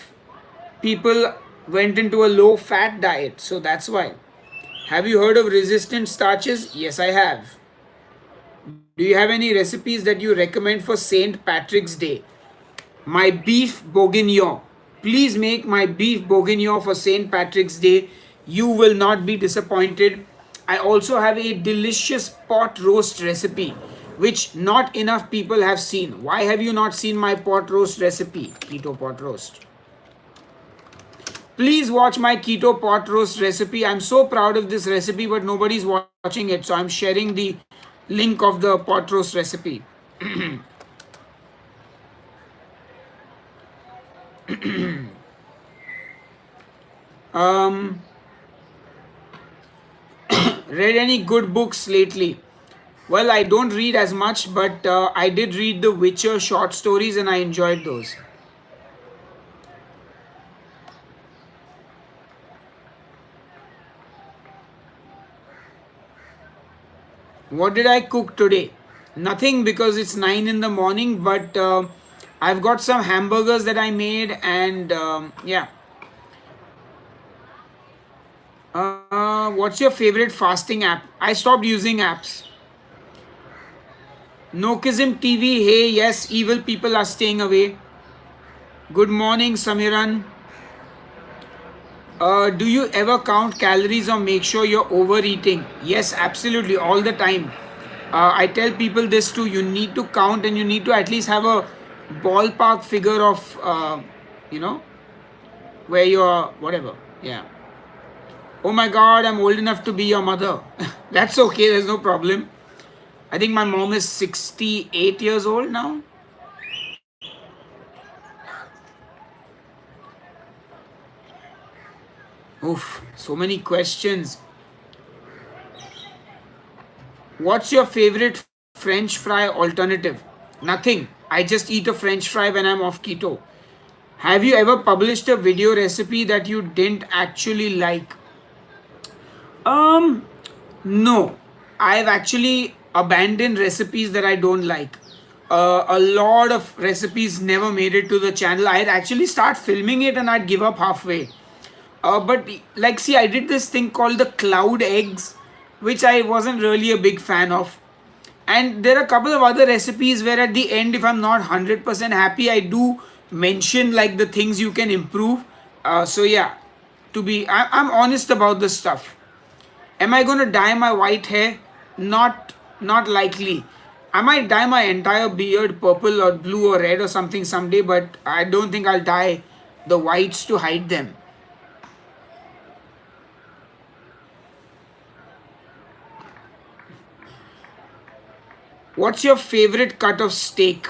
people went into a low fat diet, so that's why. Have you heard of resistant starches? Yes, I have. Do you have any recipes that you recommend for St. Patrick's Day? My beef bourguignon. Please make my beef bourguignon for St. Patrick's Day. You will not be disappointed. I also have a delicious pot roast recipe which not enough people have seen. Why have you not seen my pot roast recipe? Keto pot roast. Please watch my keto pot roast recipe. I'm so proud of this recipe, but nobody's watching it, so I'm sharing the link of the pot roast recipe. um, read any good books lately? Well, I don't read as much, but I did read the Witcher short stories and I enjoyed those. What did I cook today? Nothing, because it's 9 in the morning, but I've got some hamburgers that I made, and yeah. What's your favorite fasting app? I stopped using apps. Nokism TV, hey, yes, evil people are staying away. Good morning, Samiran. Do you ever count calories or make sure you're overeating? Yes, absolutely, all the time. I tell people this too. You need to count, and you need to at least have a ballpark figure of, you know, where you're, whatever. Yeah. Oh my god, I'm old enough to be your mother. That's okay, there's no problem. I think my mom is 68 years old now. Oof, so many questions. What's your favorite French fry alternative? Nothing. I just eat a French fry when I'm off keto. Have you ever published a video recipe that you didn't actually like? Um, no. I've actually abandoned recipes that I don't like. A lot of recipes never made it to the channel. I'd actually start filming it and I'd give up halfway. But like, see, I did this thing called the cloud eggs, which I wasn't really a big fan of. And there are a couple of other recipes where at the end, if I'm not 100% happy, I do mention like the things you can improve. So yeah, I'm honest about this stuff. Am I going to dye my white hair? Not likely. I might dye my entire beard purple or blue or red or something someday, but I don't think I'll dye the whites to hide them. What's your favorite cut of steak?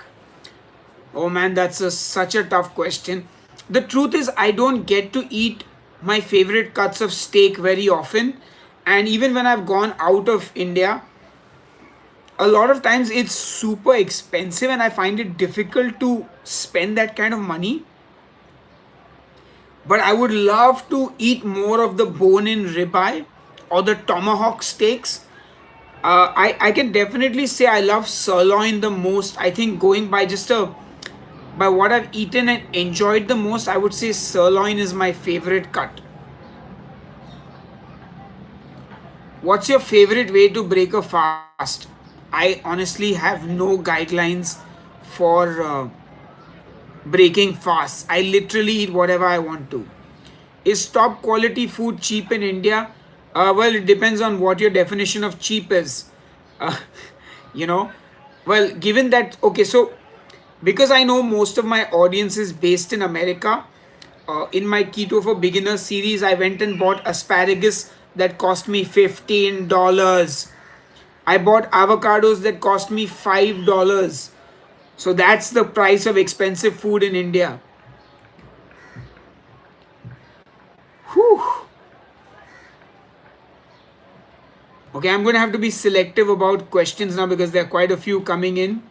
Oh man, such a tough question. The truth is, I don't get to eat my favorite cuts of steak very often. And even when I've gone out of India, a lot of times it's super expensive and I find it difficult to spend that kind of money. But I would love to eat more of the bone in ribeye or the tomahawk steaks. I can definitely say I love sirloin the most. I think going by what I've eaten and enjoyed the most, I would say sirloin is my favorite cut. What's your favorite way to break a fast? I honestly have no guidelines for breaking fasts. I literally eat whatever I want to. Is top quality food cheap in India? Well, it depends on what your definition of cheap is. Uh, you know, well, given that, okay, so because I know most of my audience is based in America, in my Keto for Beginners series, I went and bought asparagus that cost me $15. I bought avocados that cost me $5. So that's the price of expensive food in India. Whew. Okay, I'm going to have to be selective about questions now because there are quite a few coming in.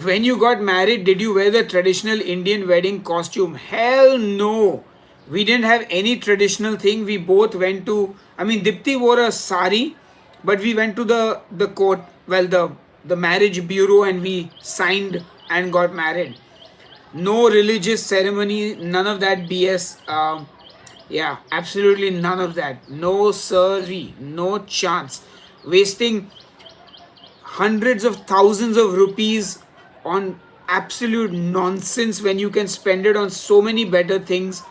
When you got married, did you wear the traditional Indian wedding costume? Hell no. We didn't have any traditional thing. We both went to, I mean, Dipti wore a sari, but we went to the court, well, the marriage bureau, and we signed and got married. No religious ceremony, none of that BS. Yeah, absolutely none of that. No sirree, no chance. Wasting hundreds of thousands of rupees on absolute nonsense when you can spend it on so many better things.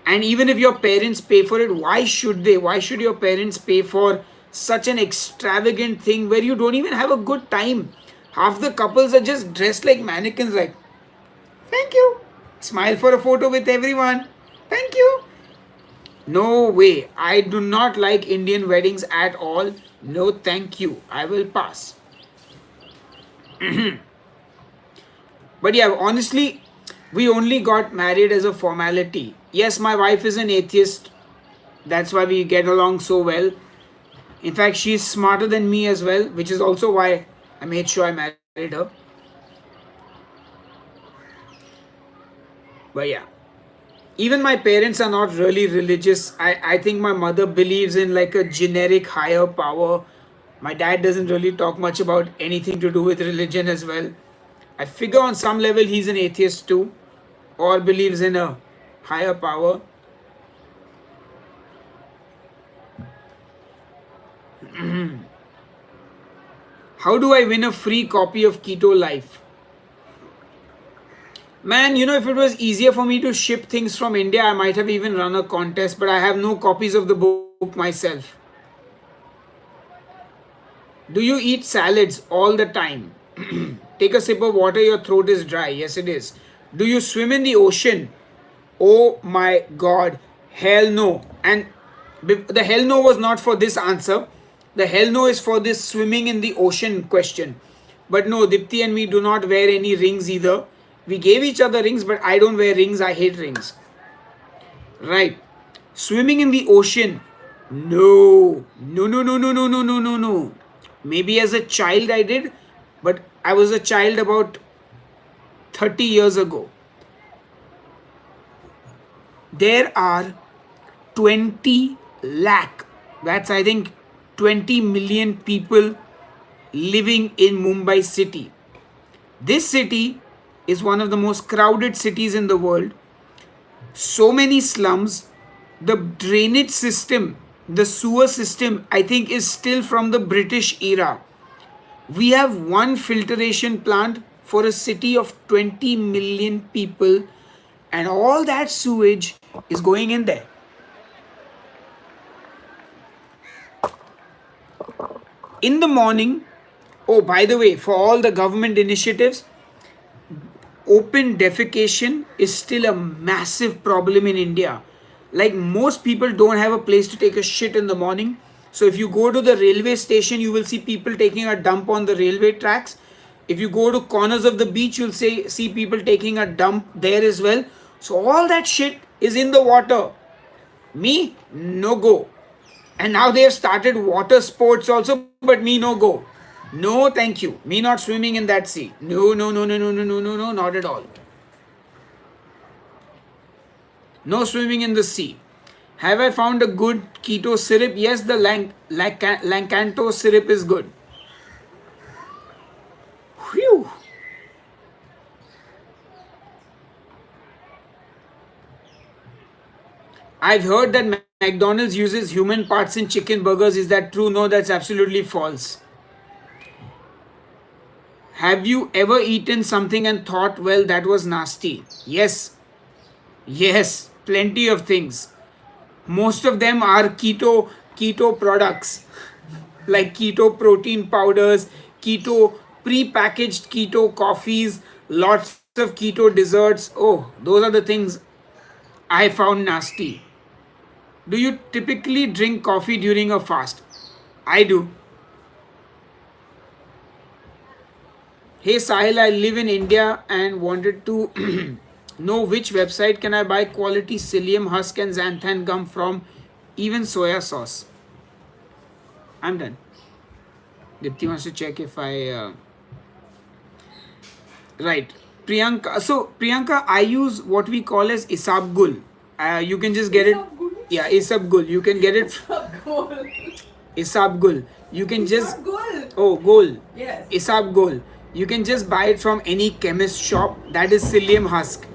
And even if your parents pay for it, why should they? Why should your parents pay for such an extravagant thing where you don't even have a good time? Half the couples are just dressed like mannequins, like, thank you. Smile for a photo with everyone. Thank you. No way. I do not like Indian weddings at all. No, thank you. I will pass. But yeah, honestly, we only got married as a formality. Yes, my wife is an atheist. That's why we get along so well. In fact, she's smarter than me as well, which is also why I made sure I married her. But yeah, even my parents are not really religious. I think my mother believes in like a generic higher power. My dad doesn't really talk much about anything to do with religion as well. I figure on some level he's an atheist too, or believes in a higher power. How do I win a free copy of Keto Life? Man, if it was easier for me to ship things from India, I might have even run a contest, but I have no copies of the book myself. Do you eat salads all the time? Take a sip of water, your throat is dry. Yes, it is. Do you swim in the ocean? Oh my god. Hell no. And the hell no was not for this answer. The hell no is for this swimming in the ocean question. But no, Dipti and me do not wear any rings either. We gave each other rings, but I don't wear rings. I hate rings. Right. Swimming in the ocean. No. No, no, no, no, no, no, no, no, no. Maybe as a child I did, but I was a child about 30 years ago. There are 20 lakh, that's I think 20 million people living in Mumbai city. This city is one of the most crowded cities in the world. So many slums. The drainage system, the sewer system, I think is still from the British era. We have one filtration plant for a city of 20 million people, and all that sewage is going in there. In the morning, oh, by the way, for all the government initiatives, open defecation is still a massive problem in India. Like, most people don't have a place to take a shit in the morning. So if you go to the railway station, you will see people taking a dump on the railway tracks. If you go to corners of the beach, you'll see people taking a dump there as well. So all that shit is in the water. Me, no go. And now they have started water sports also, but me, no go. No, thank you. Me not swimming in that sea. No, no, no, no, no, no, no, no, no, not at all. No swimming in the sea. Have I found a good keto syrup? Yes, the Lancanto syrup is good. Whew. I've heard that McDonald's uses human parts in chicken burgers. Is that true? No, that's absolutely false. Have you ever eaten something and thought, well, that was nasty? Yes, yes, plenty of things. Most of them are keto products like keto protein powders, keto pre-packaged keto coffees, lots of keto desserts. Oh, those are the things I found nasty. Do you typically drink coffee during a fast? I do. Hey Sahil, I live in India and wanted to know which website can I buy quality psyllium husk and xanthan gum from, even soya sauce. I'm done. Dipti wants to check if I right. Priyanka. So Priyanka, I use what we call as isabgul. You can just get it. Yeah, isabgul. You can get it. Isabgul. You can just. Oh, gol. Yes. Isabgul. You can just buy it from any chemist shop. That is psyllium husk.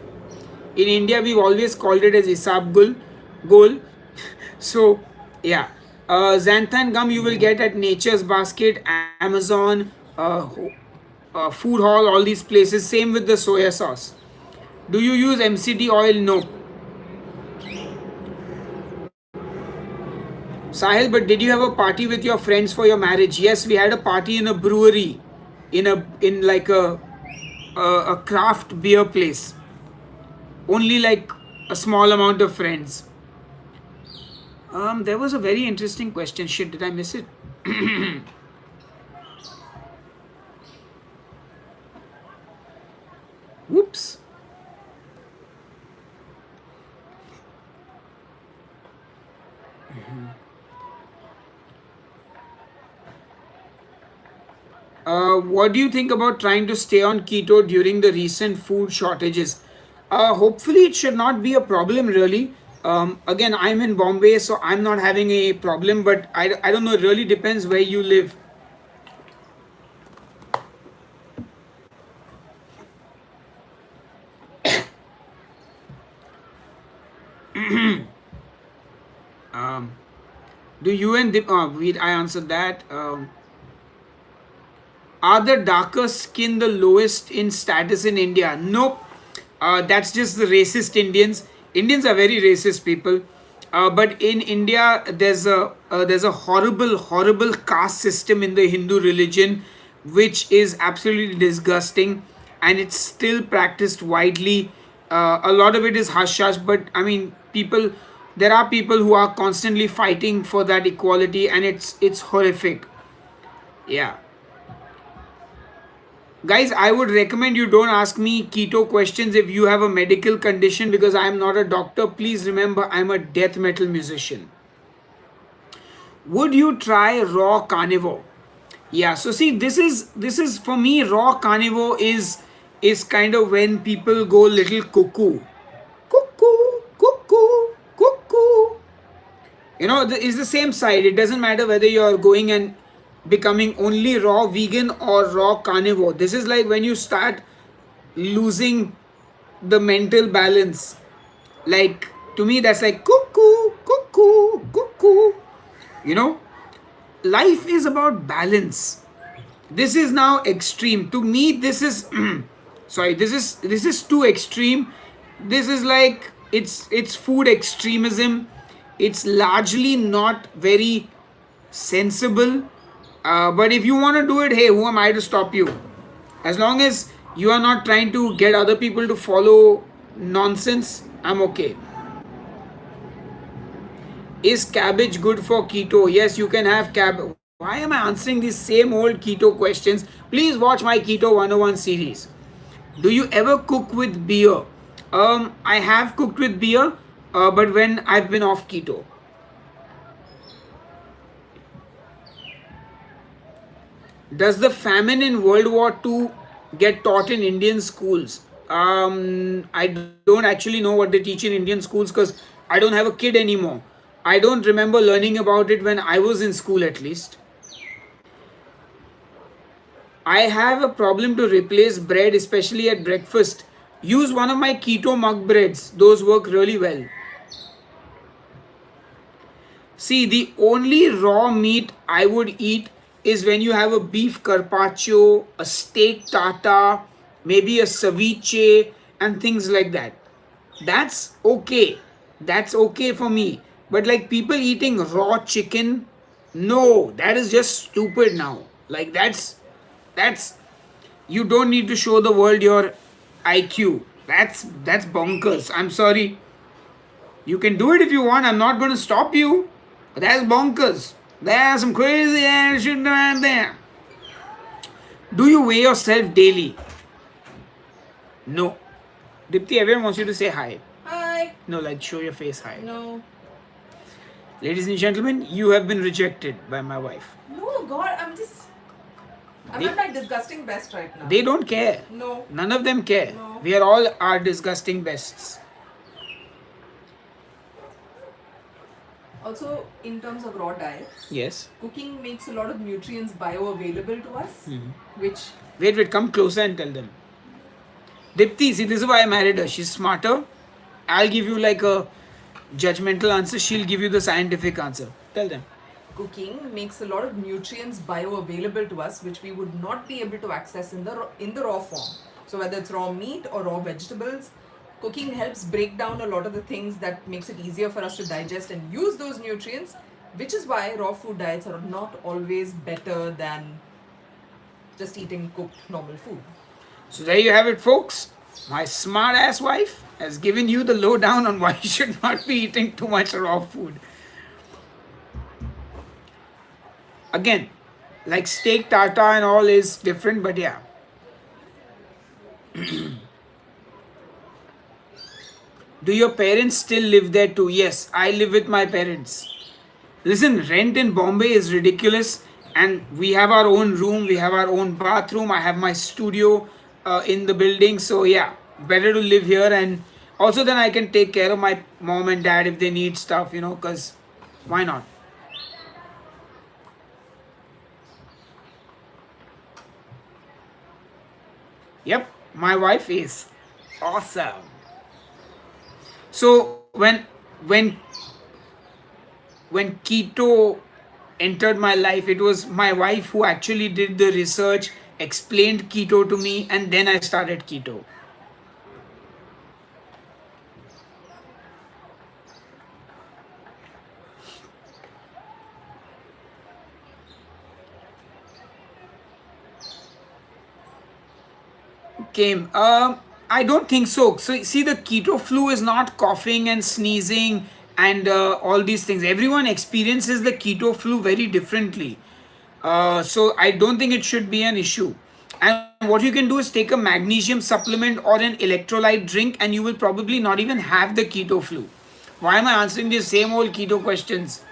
In India, we've always called it as isabgul, gol. So, yeah. Xanthan gum you will get at Nature's Basket, Amazon, Food Hall, all these places. Same with the soya sauce. Do you use MCT oil? No. Sahil, but did you have a party with your friends for your marriage? Yes, we had a party in a brewery, in like a craft beer place. Only like a small amount of friends. There was a very interesting question. Shit, did I miss it? Whoops. What do you think about trying to stay on keto during the recent food shortages? Hopefully, it should not be a problem, really. Again, I'm in Bombay, so I'm not having a problem, but I don't know, it really depends where you live. Um, do you and I answered that. Are the darker skin the lowest in status in India? Nope. That's just the racist Indians. Indians are very racist people. But in India, there's a horrible caste system in the Hindu religion, which is absolutely disgusting, and it's still practiced widely. A lot of it is hush hush, but I mean, there are people who are constantly fighting for that equality, and it's horrific. Yeah. Guys, I would recommend you don't ask me keto questions if you have a medical condition, because I am not a doctor. Please remember, I'm a death metal musician. Would you try raw carnivore? Yeah, so see, this is for me, raw carnivore is kind of when people go little cuckoo. Cuckoo, cuckoo, cuckoo. It's the same side. It doesn't matter whether you're going and becoming only raw vegan or raw carnivore. This is like when you start losing the mental balance. Like, to me, that's like cuckoo, cuckoo, cuckoo. You know, life is about balance. This is now extreme. To me, this is sorry. This is too extreme. This is like it's food extremism. It's largely not very sensible. But if you want to do it, hey, who am I to stop you? As long as you are not trying to get other people to follow nonsense, I'm okay. Is cabbage good for keto? Yes, you can have cabbage. Why am I answering these same old keto questions? Please watch my Keto 101 series. Do you ever cook with beer? I have cooked with beer, but when I've been off keto. Does the famine in World War II get taught in Indian schools? I don't actually know what they teach in Indian schools because I don't have a kid anymore. I don't remember learning about it when I was in school, at least. I have a problem to replace bread, especially at breakfast. Use one of my keto mug breads, those work really well. See, the only raw meat I would eat is when you have a beef carpaccio, a steak tartare, maybe a ceviche, and things like that. That's okay. That's okay for me. But like people eating raw chicken, no, that is just stupid now. Like that's you don't need to show the world your IQ. That's bonkers. I'm sorry. You can do it if you want. I'm not going to stop you. But that's bonkers. There's some crazy ass shit right there. Do you weigh yourself daily? No. Dipti, everyone wants you to say hi. Hi. No, like show your face hi. No. Ladies and gentlemen, you have been rejected by my wife. No, God, I'm at my disgusting best right now. They don't care. No. None of them care. No. We are all our disgusting bests. Also, in terms of raw diets, Yes. cooking makes a lot of nutrients bioavailable to us, which Wait, come closer and tell them. Dipti, see, this is why I married her. She's smarter. I'll give you like a judgmental answer. She'll give you the scientific answer. Tell them. cooking makes a lot of nutrients bioavailable to us, which we would not be able to access in the raw form. So whether it's raw meat or raw vegetables, cooking helps break down a lot of the things that makes it easier for us to digest and use those nutrients, which is why raw food diets are not always better than just eating cooked normal food. So there you have it, folks. My smart ass wife has given you the lowdown on why you should not be eating too much raw food. Again, like steak tartare and all is different, but yeah. Do your parents still live there too? Yes, I live with my parents. Listen, rent in Bombay is ridiculous, and we have our own room, we have our own bathroom. I have my studio in the building, so yeah, better to live here. And also, then I can take care of my mom and dad if they need stuff, because why not? Yep, my wife is awesome. So when keto entered my life, it was my wife who actually did the research, explained keto to me, and then I started keto. Came. I don't think so. So see, the keto flu is not coughing and sneezing and all these things. Everyone experiences the keto flu very differently. So I don't think it should be an issue. And what you can do is take a magnesium supplement or an electrolyte drink, and you will probably not even have the keto flu. Why am I answering these same old keto questions?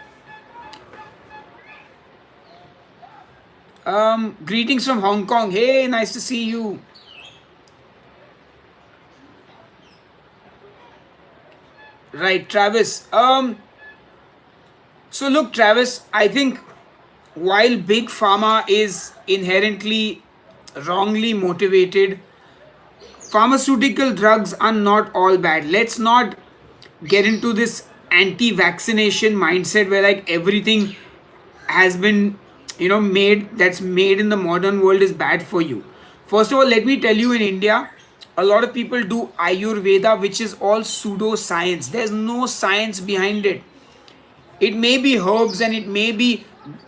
Greetings from Hong Kong. Hey, nice to see you. Right, Travis. So look, Travis, I think while big pharma is inherently wrongly motivated, pharmaceutical drugs are not all bad. Let's not get into this anti-vaccination mindset where like everything has been made that's made in the modern world is bad for you. First of all, let me tell you, in India a lot of people do Ayurveda, which is all pseudoscience. There's no science behind it. It may be herbs and it may be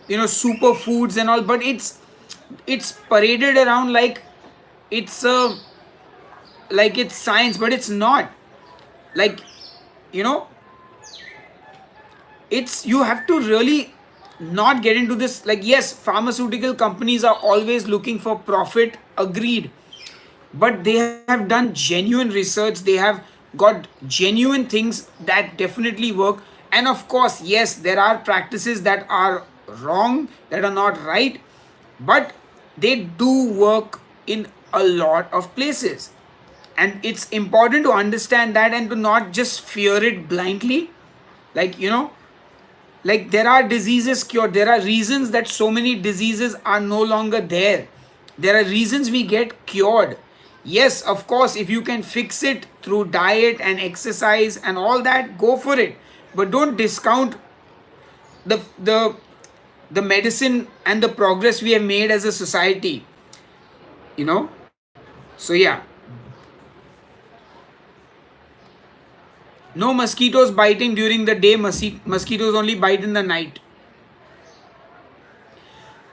superfoods and all, but it's paraded around it's like it's science, but it's not. Like you know it's you have to really not get into this. Like, yes, pharmaceutical companies are always looking for profit, agreed, but they have done genuine research. They have got genuine things that definitely work. And of course, yes, there are practices that are wrong, that are not right, but they do work in a lot of places. And it's important to understand that and to not just fear it blindly. like you know like there are diseases cured. There are reasons that so many diseases are no longer there. There are reasons we get cured. Yes, of course, if you can fix it through diet and exercise and all that, go for it. But don't discount the the medicine and the progress we have made as a society, you know. So yeah, no mosquitoes biting during the day, mosquitoes only bite in the night.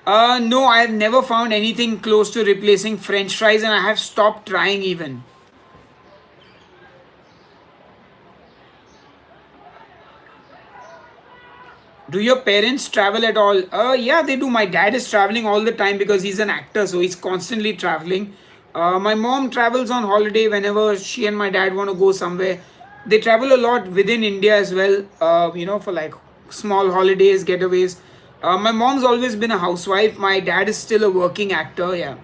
No, I have never found anything close to replacing french fries, and I have stopped trying even. Do your parents travel at all? Yeah, they do. My dad is traveling all the time because he's an actor, so he's constantly traveling. My mom travels on holiday whenever she and my dad want to go somewhere. They travel a lot within India as well, for like small holidays, getaways. My mom's always been a housewife. My dad is still a working actor, yeah.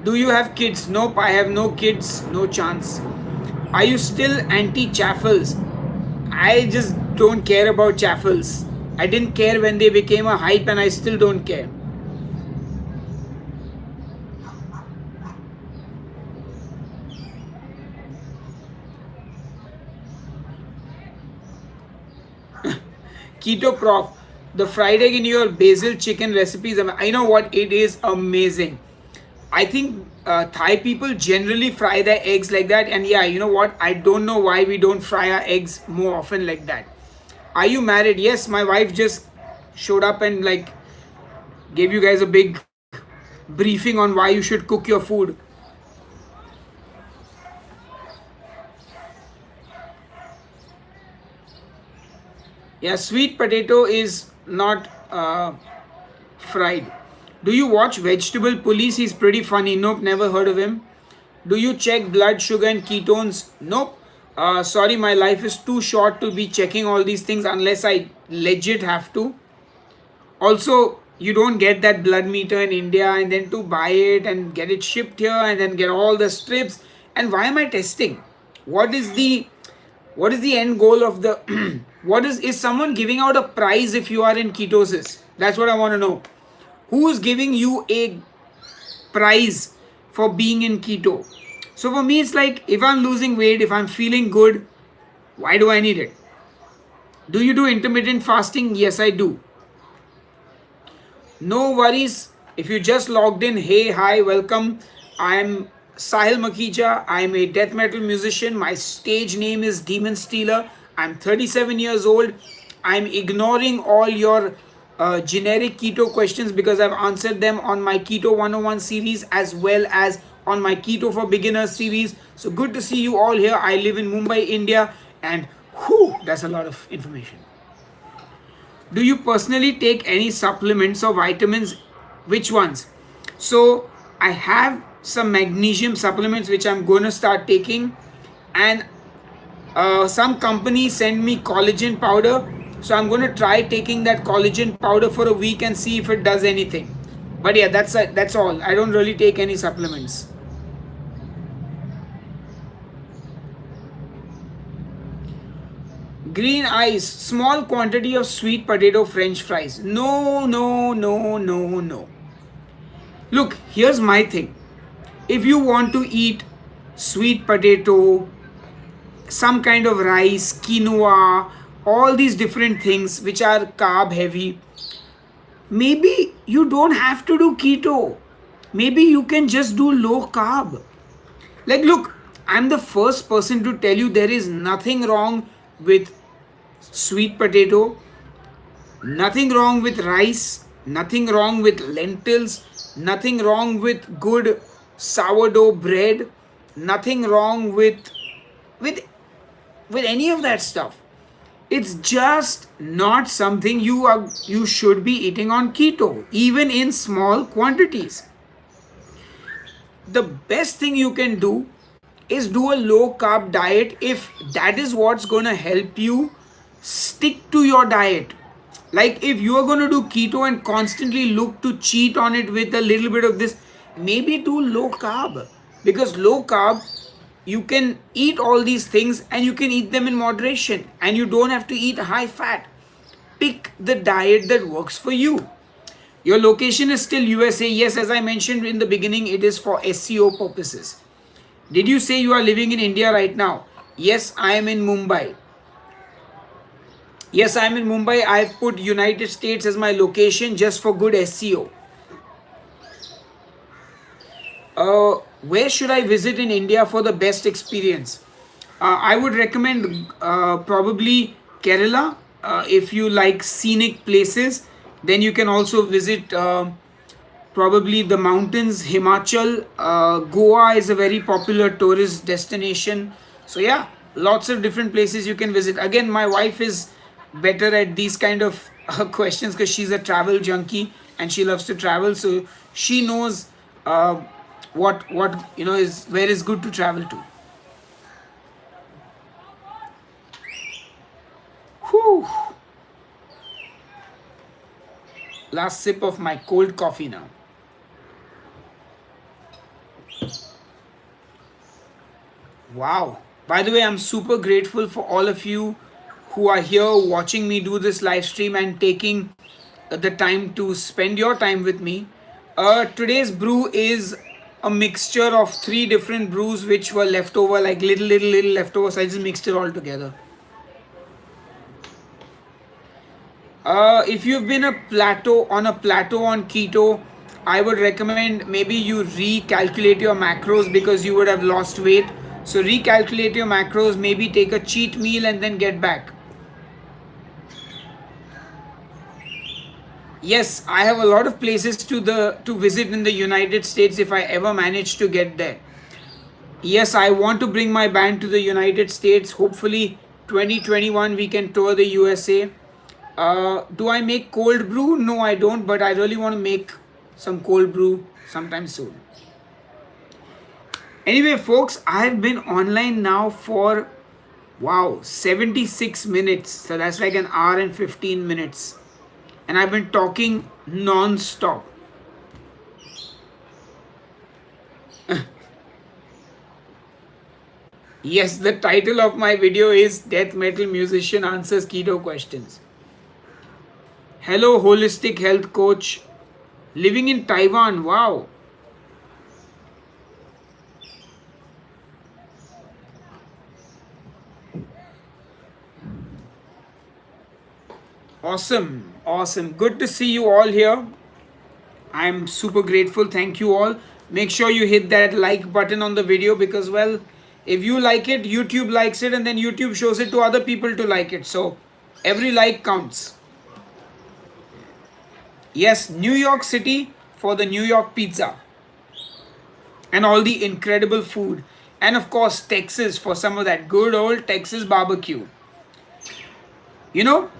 Do you have kids? Nope, I have no kids, no chance. Are you still anti chaffles? I just don't care about chaffles. I didn't care when they became a hype, and I still don't care. Keto Prof, the fried egg in your basil chicken recipes, I know what, it is amazing. I think Thai people generally fry their eggs like that, and yeah, you know what? I don't know why we don't fry our eggs more often like that. Are you married? Yes, my wife just showed up and like gave you guys a big briefing on why you should cook your food. Yeah, sweet potato is not fried. Do you watch Vegetable Police? He's pretty funny. Nope, never heard of him. Do you check blood sugar and ketones? Nope. Sorry, my life is too short to be checking all these things unless I legit have to. Also, you don't get that blood meter in India, and then to buy it and get it shipped here and then get all the strips. And why am I testing? What is the end goal of the what is someone giving out a prize if you are in ketosis? That's what I want to know. Who is giving you a prize for being in keto? So for me, it's like, if I'm losing weight, if I'm feeling good, why do I need it? Do you do intermittent fasting? Yes, I do. No worries. If you just logged in, hey, hi, welcome. I'm Sahil Makija. I'm a death metal musician. My stage name is Demon Stealer. I'm 37 years old. I'm ignoring all your generic keto questions because I've answered them on my Keto 101 series as well as on my Keto for Beginners series. So good to see you all here. I live in Mumbai, India, and whew, that's a lot of information. Do you personally take any supplements or vitamins? Which ones? So I have some magnesium supplements which I'm going to start taking, and some companies send me collagen powder, so I'm going to try taking that collagen powder for a week and see if it does anything. But yeah, that's all. I don't really take any supplements. Green eyes, small quantity of sweet potato french fries. No, no, no, no, no. Look, here's my thing. If you want to eat sweet potato, some kind of rice, quinoa, all these different things which are carb heavy, maybe you don't have to do keto. Maybe you can just do low carb. Like, look, I'm the first person to tell you there is nothing wrong with sweet potato, nothing wrong with rice, nothing wrong with lentils, nothing wrong with good sourdough bread, nothing wrong with with any of that stuff. It's just not something you should be eating on keto, even in small quantities. The best thing you can do is do a low carb diet if that is what's going to help you stick to your diet. Like, if you are going to do keto and constantly look to cheat on it with a little bit of this, maybe do low carb, because low carb, you can eat all these things and you can eat them in moderation and you don't have to eat high fat. Pick the diet that works for you. Your location is still USA. Yes, as I mentioned in the beginning, it is for SEO purposes. Did you say you are living in India right now? Yes, I am in Mumbai. Yes, I'm in Mumbai. I've put United States as my location just for good SEO. Where should I visit in India for the best experience? I would recommend probably Kerala. If you like scenic places, then you can also visit probably the mountains. Himachal, Goa is a very popular tourist destination. So yeah, lots of different places you can visit. Again, my wife is better at these kind of questions because she's a travel junkie and she loves to travel. So she knows uh, what is where is good to travel to. Whew. Last sip of my cold coffee now. Wow. By the way, I'm super grateful for all of you who are here watching me do this live stream and taking the time to spend your time with me. Today's brew is a mixture of three different brews which were left over, like little leftovers. I just mixed it all together. If you've been a plateau on keto, I would recommend maybe you recalculate your macros because you would have lost weight. So recalculate your macros, maybe take a cheat meal and then get back. Yes, I have a lot of places to visit in the United States if I ever manage to get there. Yes, I want to bring my band to the United States. Hopefully 2021 we can tour the USA. Do I make cold brew? No, I don't, but I really want to make some cold brew sometime soon. Anyway, folks, I've been online now for wow, 76 minutes. So that's like an hour and 15 minutes. And I've been talking non-stop. Yes, the title of my video is Death Metal Musician Answers Keto Questions. Hello, holistic health coach. Living in Taiwan. Wow. Awesome. Awesome. Good to see you all here. I'm super grateful. Thank you all. Make sure you hit that like button on the video because, well, if you like it, YouTube likes it, and then YouTube shows it to other people to like it. So every like counts. Yes, New York City for the New York pizza and all the incredible food. And of course, Texas for some of that good old Texas barbecue. You know,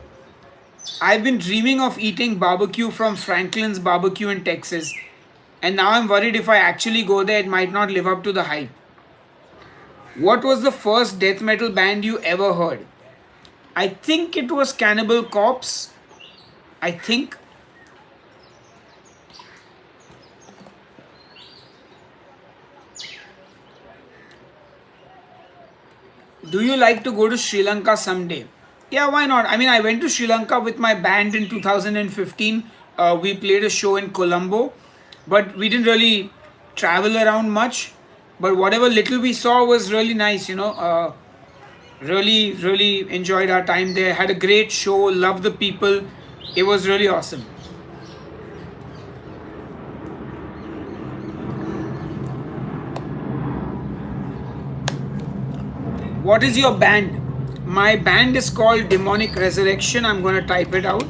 I've been dreaming of eating barbecue from Franklin's Barbecue in Texas. And now I'm worried if I actually go there, it might not live up to the hype. What was the first death metal band you ever heard? I think it was Cannibal Corpse. I think. Do you like to go to Sri Lanka someday? Yeah, why not? I mean, I went to Sri Lanka with my band in 2015. We played a show in Colombo, but we didn't really travel around much. But whatever little we saw was really nice, really enjoyed our time there. Had a great show, loved the people. It was really awesome. What is your band? My band is called Demonic Resurrection. I'm going to type it out.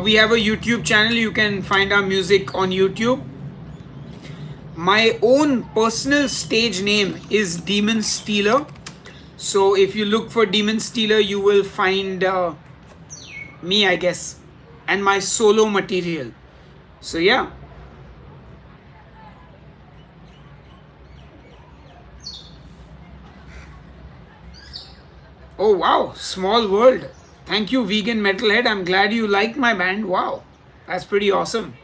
We have a YouTube channel. You can find our music on YouTube. My own personal stage name is Demon Stealer. So if you look for Demon Stealer, you will find me, I guess, and my solo material. So yeah. Oh wow, small world. Thank you, vegan metalhead. I'm glad you liked my band. Wow, that's pretty awesome.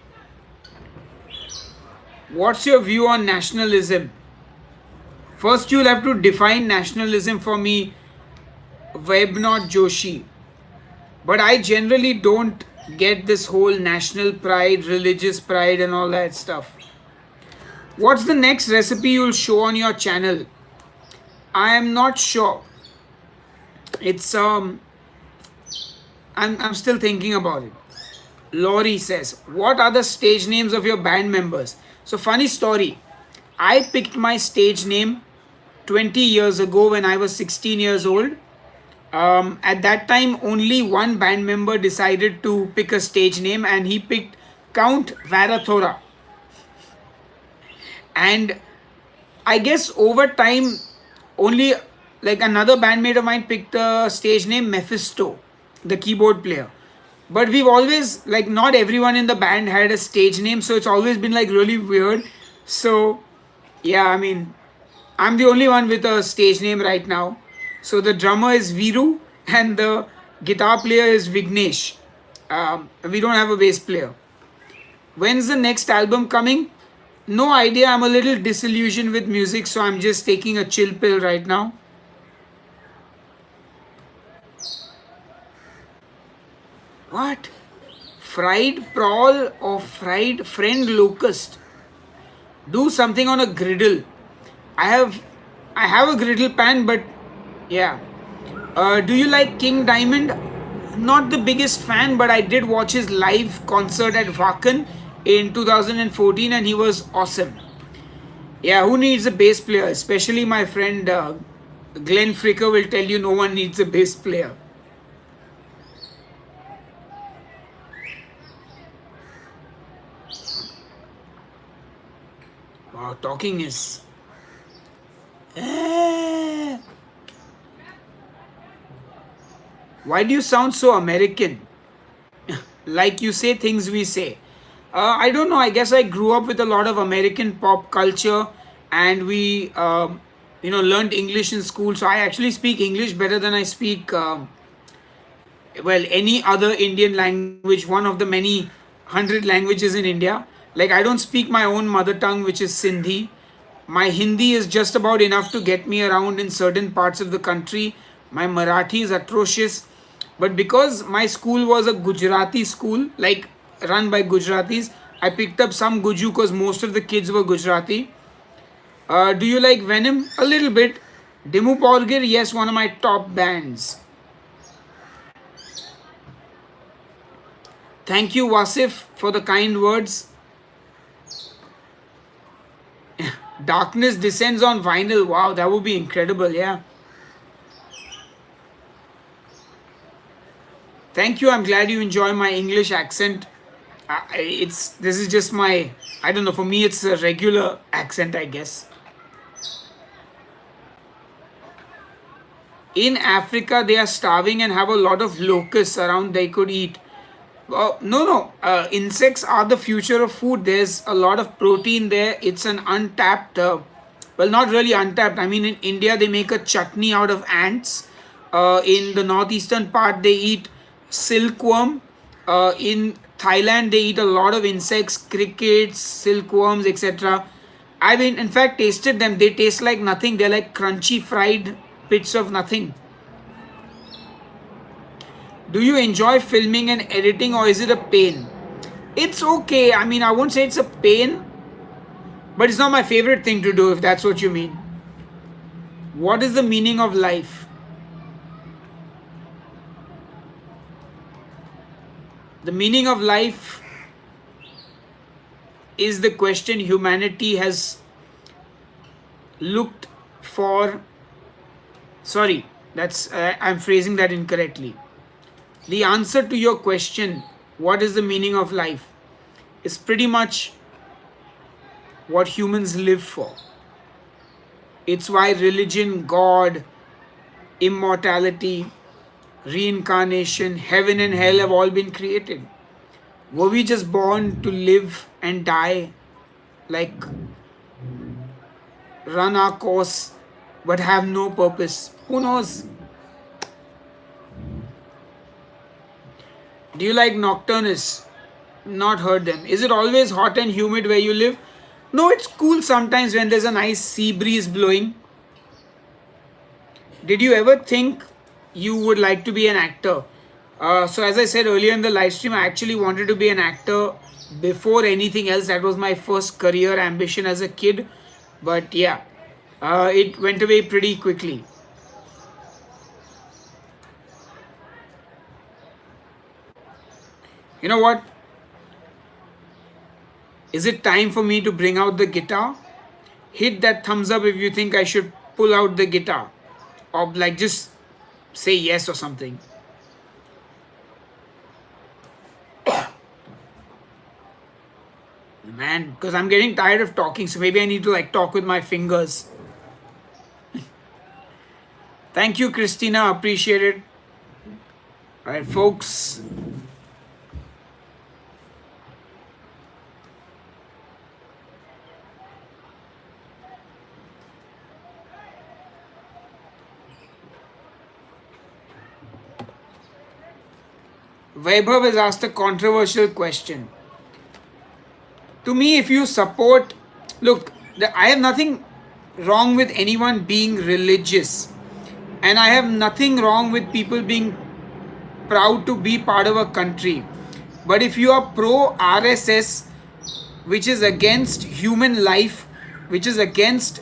What's your view on nationalism? First, you'll have to define nationalism for me, Webnot Joshi. But I generally don't get this whole national pride, religious pride, and all that stuff. What's the next recipe you'll show on your channel? I am not sure. It's I'm still thinking about it. Laurie says, "What are the stage names of your band members?" So, funny story. I picked my stage name 20 years ago when I was 16 years old. At that time, only one band member decided to pick a stage name, and he picked Count Varathora. And I guess over time, only like another bandmate of mine picked a stage name Mephisto, the keyboard player. But we've always like not everyone in the band had a stage name, so it's always been like really weird. So yeah, I mean, I'm the only one with a stage name right now. So the drummer is Viru and the guitar player is Vignesh. We don't have a bass player. When's the next album coming? No idea. I'm a little disillusioned with music, so I'm just taking a chill pill right now. What? Fried prawl or fried friend locust? Do something on a griddle. I have I have a griddle pan, but yeah. Do you like King Diamond? Not the biggest fan, but I did watch his live concert at Wacken in 2014 and he was awesome. Yeah, who needs a bass player? Especially my friend Glenn Fricker will tell you no one needs a bass player. Wow, talking is. Eh. Why do you sound so American? Like you say things we say. I don't know. I guess I grew up with a lot of American pop culture, and we, learned English in school. So I actually speak English better than I speak, well, any other Indian language. One of the many hundred languages in India. Like I don't speak my own mother tongue, which is Sindhi. My Hindi is just about enough to get me around in certain parts of the country. My Marathi is atrocious. But because my school was a Gujarati school, like run by Gujaratis, I picked up some Guju because most of the kids were Gujarati. Do you like Venom? A little bit. Dimmu Borgir, yes, one of my top bands. Thank you, Wasif, for the kind words. Darkness descends on vinyl. Wow, that would be incredible, yeah. Thank you. I'm glad you enjoy my English accent. It's this is just my, I don't know, for me it's a regular accent, I guess. In Africa they are starving and have a lot of locusts around they could eat. No, no. Insects are the future of food. There's a lot of protein there. It's an untapped, well, not really untapped. I mean, in India, they make a chutney out of ants. In the northeastern part, they eat silkworm. In Thailand, they eat a lot of insects, crickets, silkworms, etc. I've in fact tasted them. They taste like nothing. They're like crunchy fried bits of nothing. Do you enjoy filming and editing or is it a pain? It's okay. I mean, I won't say it's a pain, but it's not my favorite thing to do if that's what you mean. What is the meaning of life? The meaning of life is the question humanity has looked for. Sorry, that's I'm phrasing that incorrectly. The answer to your question, what is the meaning of life, is pretty much what humans live for. It's why religion, God, immortality, reincarnation, heaven and hell have all been created. Were we just born to live and die, like run our course, but have no purpose? Who knows? Do you like nocturnists? Not heard them. Is it always hot and humid where you live? No, it's cool sometimes when there's a nice sea breeze blowing. Did you ever think you would like to be an actor? So, as I said earlier in the live stream, I actually wanted to be an actor before anything else. That was my first career ambition as a kid. But yeah, it went away pretty quickly. You know what? Is it time for me to bring out the guitar? Hit that thumbs up if you think I should pull out the guitar. Or like just say yes or something. Man, because I'm getting tired of talking, so maybe I need to like talk with my fingers. Thank you, Christina. Appreciate it. All right, folks. Vaibhav has asked a controversial question. To me, if you support, look, I have nothing wrong with anyone being religious, and I have nothing wrong with people being proud to be part of a country. But if you are pro RSS, which is against human life, which is against,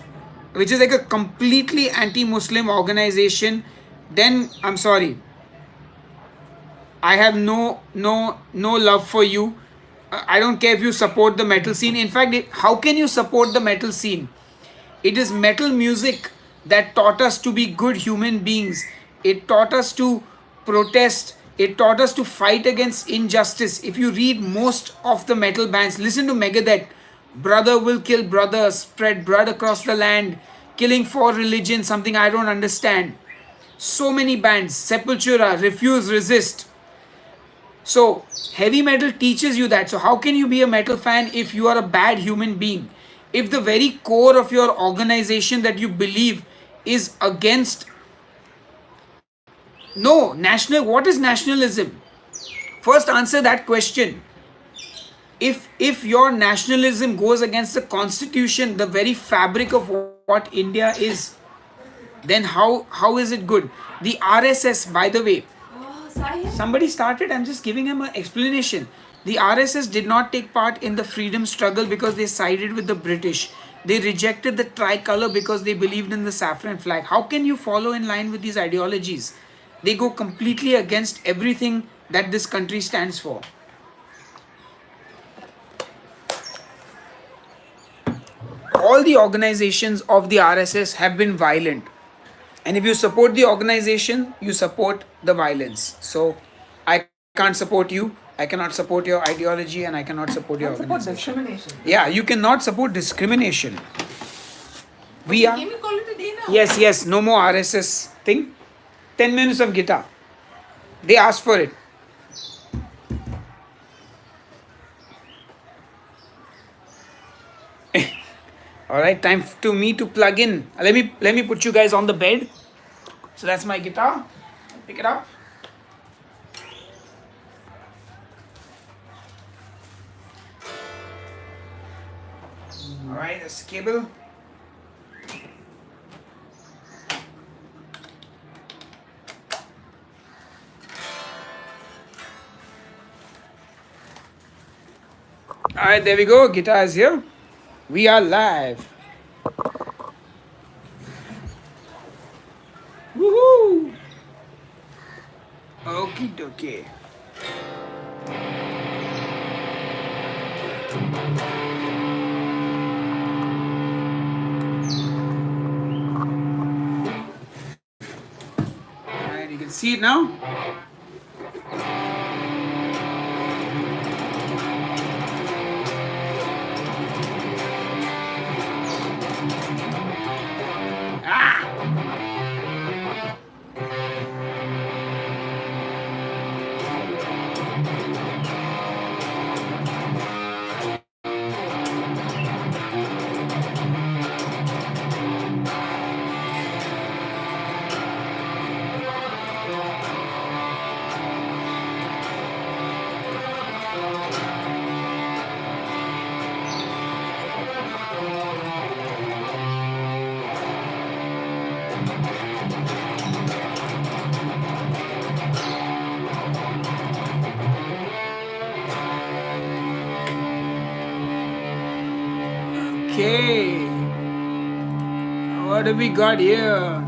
which is like a completely anti-Muslim organization, then I'm sorry, I have no love for you. I don't care if you support the metal scene. In fact, how can you support the metal scene? It is metal music that taught us to be good human beings. It taught us to protest. It taught us to fight against injustice. If you read most of the metal bands, listen to Megadeth. Brother will kill brother, spread blood across the land, killing for religion, something I don't understand. So many bands, Sepultura, Refuse, Resist. So, heavy metal teaches you that. So, how can you be a metal fan if you are a bad human being? If the very core of your organization that you believe is against. No, what is nationalism? First, answer that question. If your nationalism goes against the constitution, the very fabric of what India is, then how is it good? The RSS, by the way, somebody started, I'm just giving him an explanation. The RSS did not take part in the freedom struggle because they sided with the British. They rejected the tricolor because they believed in the saffron flag. How can you follow in line with these ideologies? They go completely against everything that this country stands for. All the organizations of the RSS have been violent. And if you support the organization, you support the violence. So I can't support you. I cannot support your ideology, and I cannot support your organization. Discrimination. Yeah, you cannot support discrimination. We are. Can we call it a day now? Yes. No more RSS thing. 10 minutes of guitar. They asked for it. All right, time to me to plug in. Let me put you guys on the bed. So that's my guitar. Pick it up. All right, that's the cable. All right, there we go. Guitar is here. We are live. Woohoo! Okie dokie. Alright, you can see it now. Okay. What have we got here?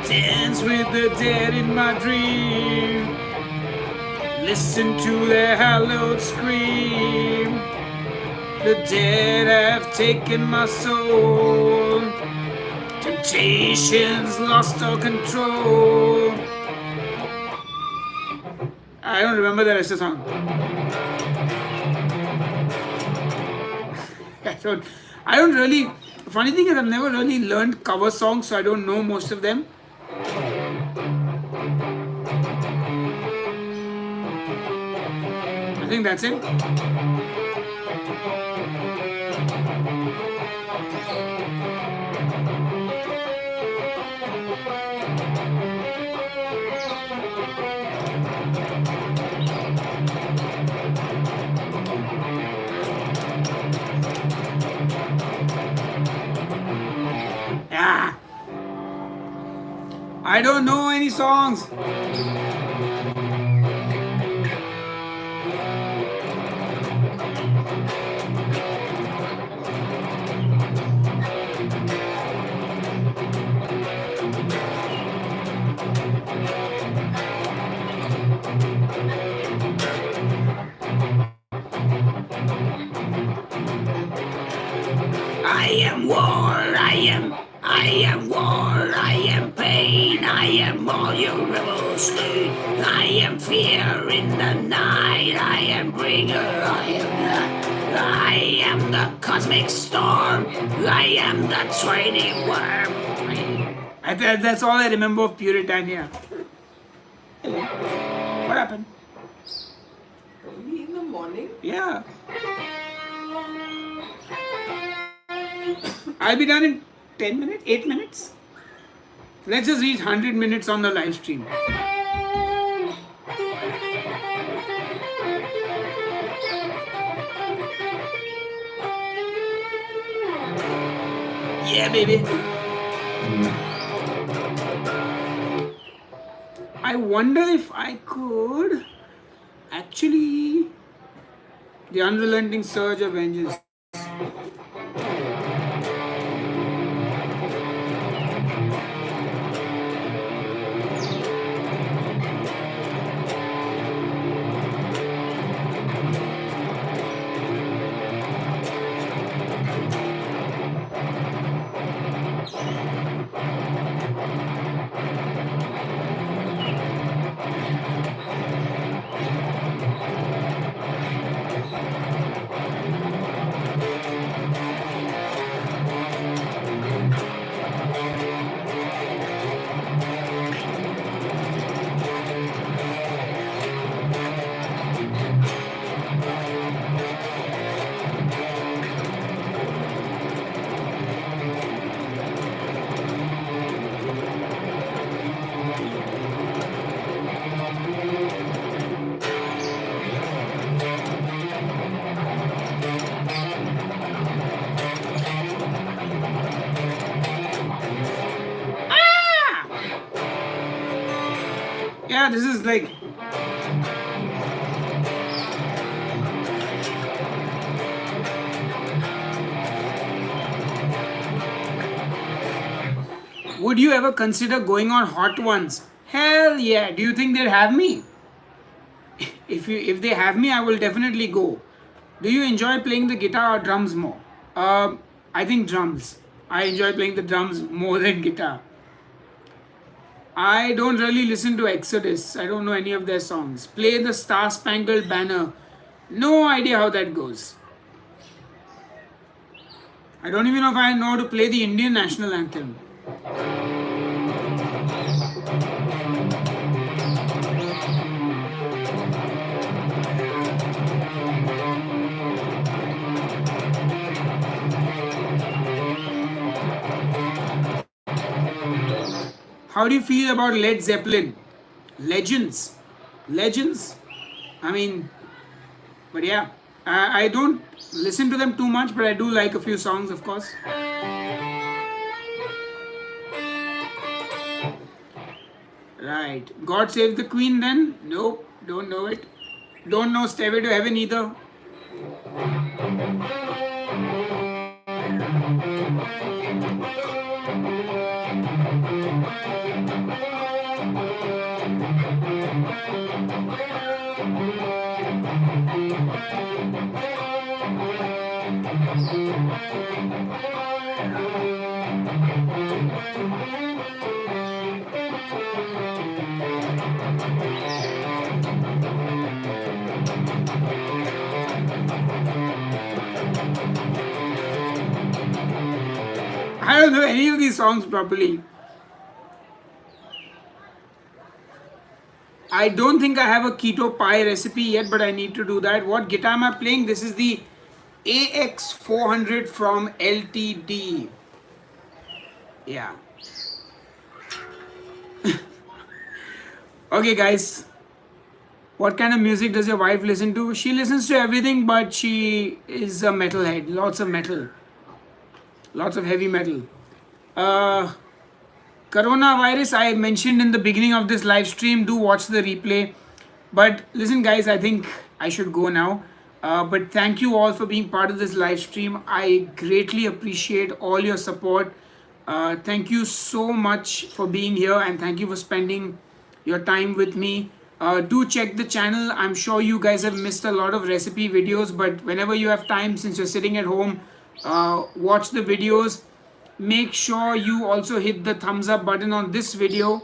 Dance with the dead in my dream. Listen to their hallowed scream. The dead have taken my soul. Temptations lost all control. I don't remember the rest of the song. I don't really. Funny thing is, I've never really learned cover songs, so I don't know most of them. I think that's it. Ah, I don't know any songs. I am war, I am war, I am pain, I am all your rebels sleep. I am fear in the night, I am bringer, I am the cosmic storm, I am the tiny worm. That's all I remember of Puritania. What happened? Early in the morning? Yeah. I'll be done in 10 minutes, 8 minutes. Let's just reach 100 minutes on the live stream. Yeah, baby. I wonder if I could actually. The unrelenting surge of vengeance. Yeah, this is like. Would you ever consider going on Hot Ones? Hell yeah! Do you think they'd have me? If they have me, I will definitely go. Do you enjoy playing the guitar or drums more? I think drums. I enjoy playing the drums more than guitar. I don't really listen to Exodus. I don't know any of their songs. Play the Star Spangled Banner. No idea how that goes. I don't even know if I know how to play the Indian national anthem. How do you feel about Led Zeppelin? Legends. Legends. I mean, but yeah, I don't listen to them too much, but I do like a few songs, of course. Right. God Save the Queen then? Nope. Don't know it. Don't know Stairway to Heaven either. I don't know any of these songs properly. I don't think I have a keto pie recipe yet, but I need to do that. What guitar am I playing? This is the AX400 from LTD. Yeah. Okay, guys. What kind of music does your wife listen to? She listens to everything, but she is a metalhead. Lots of metal. Lots of heavy metal. Uh, Coronavirus, I mentioned in the beginning of this live stream. Do watch the replay. But listen, guys, I think I should go now. But thank you all for being part of this live stream. I greatly appreciate all your support. Thank you so much for being here, and thank you for spending your time with me. Do check the channel. I'm sure you guys have missed a lot of recipe videos, but whenever you have time, since you're sitting at home, watch the videos. Make sure you also hit the thumbs up button on this video.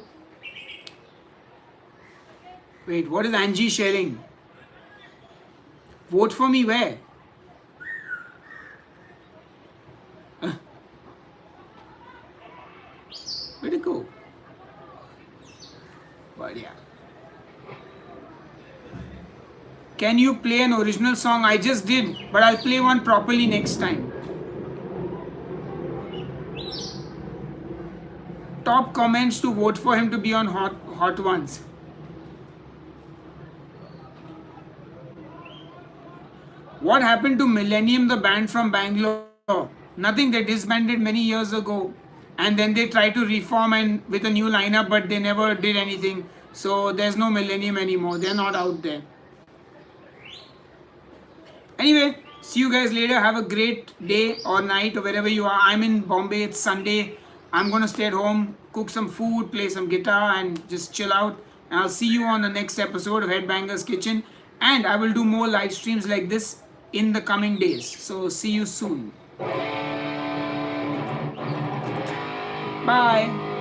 Wait, what is Angie sharing? Vote for me where? Where'd it go? But yeah. Can you play an original song? I just did, but I'll play one properly next time. Top comments to vote for him to be on Hot Ones. What happened to Millennium, the band from Bangalore? Nothing. They disbanded many years ago, and then they tried to reform and with a new lineup, but they never did anything. So there's no Millennium anymore. They're not out there. Anyway, see you guys later. Have a great day or night or wherever you are. I'm in Bombay. It's Sunday. I'm gonna stay at home, cook some food, play some guitar, and just chill out. And I'll see you on the next episode of Headbangers Kitchen. And I will do more live streams like this in the coming days. So see you soon. Bye.